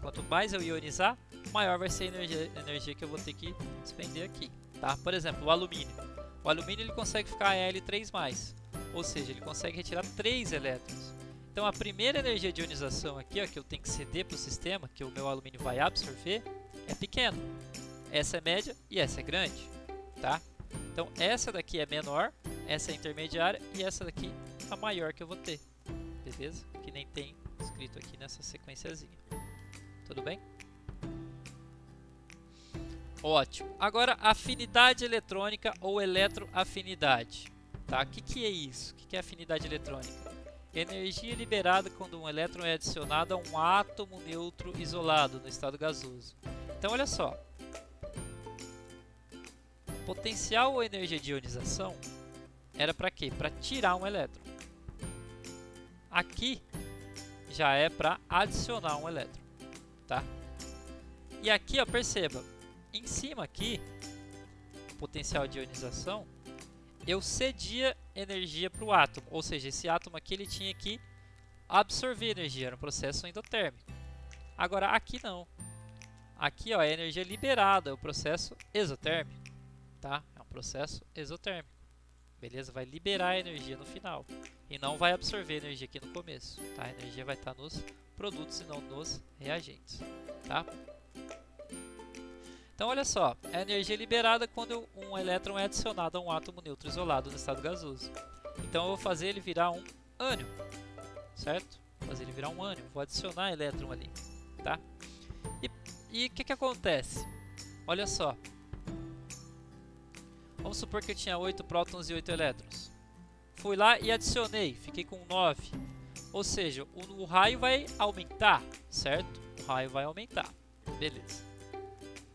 quanto mais eu ionizar, maior vai ser a energia que eu vou ter que despender aqui, tá? Por exemplo, o alumínio. O alumínio ele consegue ficar Al3+, ou seja, ele consegue retirar 3 elétrons. Então a primeira energia de ionização aqui, ó, que eu tenho que ceder para o sistema, que o meu alumínio vai absorver, é pequena. Essa é média e essa é grande, tá? Então essa daqui é menor, essa é intermediária e essa daqui é a maior que eu vou ter, beleza? Que nem tem escrito aqui nessa sequenciazinha. Tudo bem? Ótimo. Agora, afinidade eletrônica ou eletroafinidade. Tá? O que é isso? O que é afinidade eletrônica? Energia liberada quando um elétron é adicionado a um átomo neutro isolado no estado gasoso. Então, olha só. Potencial ou energia de ionização era para quê? Para tirar um elétron. Aqui já é para adicionar um elétron. Tá? E aqui, ó, perceba. Em cima aqui, potencial de ionização, eu cedia energia para o átomo, ou seja, esse átomo aqui ele tinha que absorver energia, era um processo endotérmico. Agora aqui não, aqui ó, é energia liberada, é o processo exotérmico, tá? É um processo exotérmico, beleza? Vai liberar a energia no final e não vai absorver energia aqui no começo, tá? A energia vai estar nos produtos e não nos reagentes, tá? Então, olha só, a energia liberada quando um elétron é adicionado a um átomo neutro isolado no estado gasoso. Então, eu vou fazer ele virar um ânion, certo? Vou fazer ele virar um ânion, vou adicionar elétron ali, tá? E o que acontece? Olha só, vamos supor que eu tinha 8 prótons e 8 elétrons. Fui lá e adicionei, fiquei com 9. Ou seja, o raio vai aumentar, certo? O raio vai aumentar, beleza.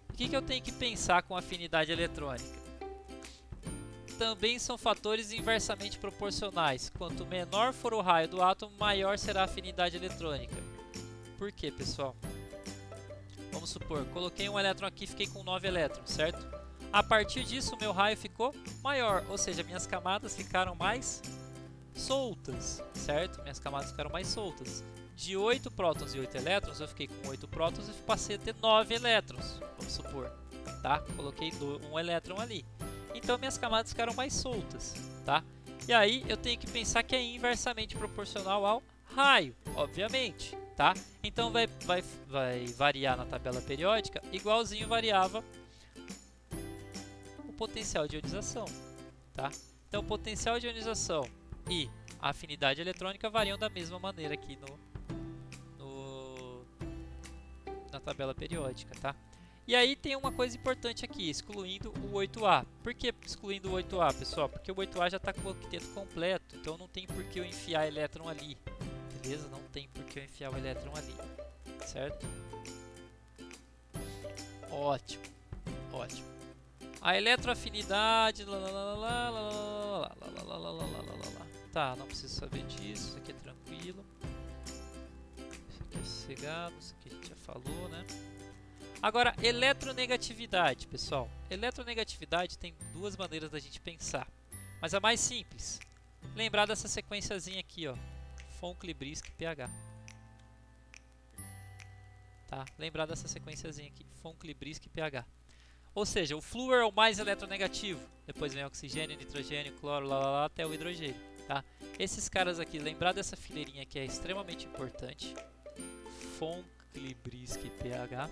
O que eu tenho que pensar com afinidade eletrônica? Também são fatores inversamente proporcionais. Quanto menor for o raio do átomo, maior será a afinidade eletrônica. Por quê, pessoal? Vamos supor, coloquei um elétron aqui e fiquei com 9 elétrons, certo? A partir disso, o meu raio ficou maior, ou seja, minhas camadas ficaram mais soltas, certo? Minhas camadas ficaram mais soltas. De 8 prótons e 8 elétrons, eu fiquei com 8 prótons e passei a ter 9 elétrons, vamos supor, tá? Coloquei um elétron ali. Então, minhas camadas ficaram mais soltas, tá? E aí, eu tenho que pensar que é inversamente proporcional ao raio, obviamente, tá? Então, vai variar na tabela periódica, igualzinho variava o potencial de ionização, tá? Então, o potencial de ionização e a afinidade eletrônica variam da mesma maneira aqui na tabela periódica, tá? E aí tem uma coisa importante aqui, excluindo o 8A. Por que excluindo o 8A, pessoal? Porque o 8A já está com o octeto completo, então não tem por que eu enfiar elétron ali, beleza? Não tem por que eu enfiar o elétron ali, certo? Ótimo, ótimo. A eletroafinidade, tá, não preciso saber disso, isso aqui é tranquilo. Isso aqui é sossegado, isso aqui a gente já falou, né? Agora, eletronegatividade, pessoal. Eletronegatividade tem duas maneiras da gente pensar, mas a mais simples, lembrar dessa sequenciazinha aqui, ó, von Klebrisk pH. Tá? Lembrar dessa sequenciazinha aqui, von Klebrisk pH. Ou seja, o flúor é o mais eletronegativo, depois vem oxigênio, nitrogênio, cloro, até o hidrogênio, tá? Esses caras aqui, lembrar dessa fileirinha aqui é extremamente importante. Von Klebrisk pH.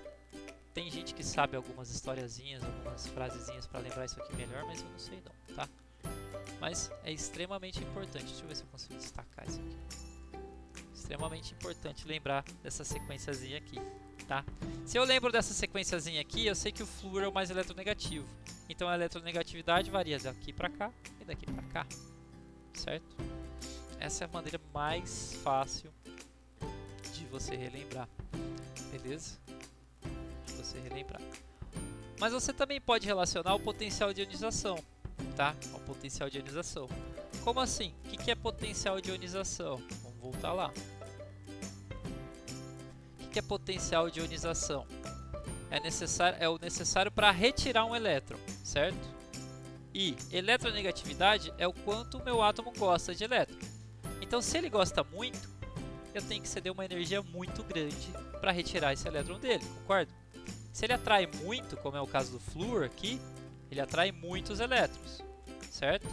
Tem gente que sabe algumas historiazinhas, algumas frasezinhas para lembrar isso aqui melhor, mas eu não sei não, tá? Mas é extremamente importante. Deixa eu ver se eu consigo destacar isso aqui. Extremamente importante lembrar dessa sequenciazinha aqui, tá? Se eu lembro dessa sequenciazinha aqui, eu sei que o flúor é o mais eletronegativo. Então a eletronegatividade varia daqui para cá e daqui para cá, certo? Essa é a maneira mais fácil de você relembrar, beleza? De você relembrar. Mas você também pode relacionar o potencial de ionização, tá? O potencial de ionização. Como assim? O que é potencial de ionização? Vamos voltar lá. O que é potencial de ionização? é o necessário para retirar um elétron, certo? E eletronegatividade é o quanto o meu átomo gosta de elétron. Então, se ele gosta muito, eu tenho que ceder uma energia muito grande para retirar esse elétron dele, concorda? Se ele atrai muito, como é o caso do flúor aqui, ele atrai muitos elétrons, certo?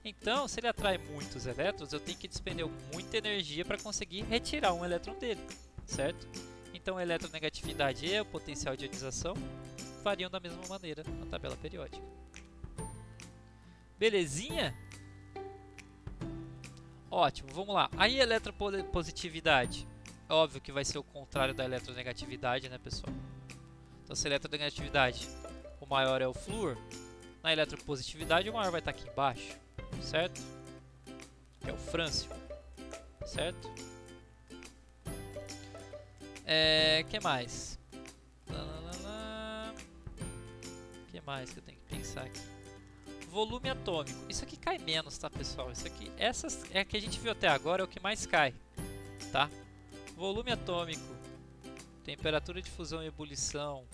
Então, se ele atrai muitos elétrons, eu tenho que despender muita energia para conseguir retirar um elétron dele, certo? Então, a eletronegatividade e o potencial de ionização variam da mesma maneira na tabela periódica. Belezinha? Ótimo, vamos lá. Aí, a eletropositividade. Óbvio que vai ser o contrário da eletronegatividade, né, pessoal? Então, se a eletronegatividade, o maior é o flúor, na eletropositividade, o maior vai estar aqui embaixo, certo? Que é o frâncio, certo? Que mais? Que mais que eu tenho que pensar aqui? Volume atômico. Isso aqui cai menos, tá, pessoal? Isso aqui, essas é a que a gente viu até agora, é o que mais cai, tá? Volume atômico, temperatura de fusão e ebulição,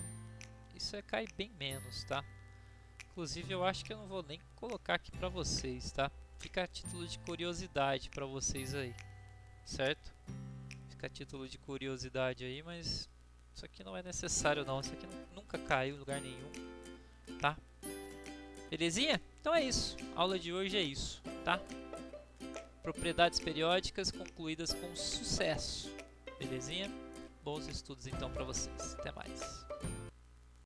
isso cai bem menos, tá? Inclusive, eu acho que eu não vou nem colocar aqui pra vocês, tá? Fica a título de curiosidade pra vocês aí, certo? Fica a título de curiosidade aí, mas isso aqui não é necessário não, isso aqui nunca caiu em lugar nenhum, tá? Belezinha? Então é isso, a aula de hoje é isso, tá? Propriedades periódicas concluídas com sucesso, belezinha? Bons estudos então pra vocês, até mais!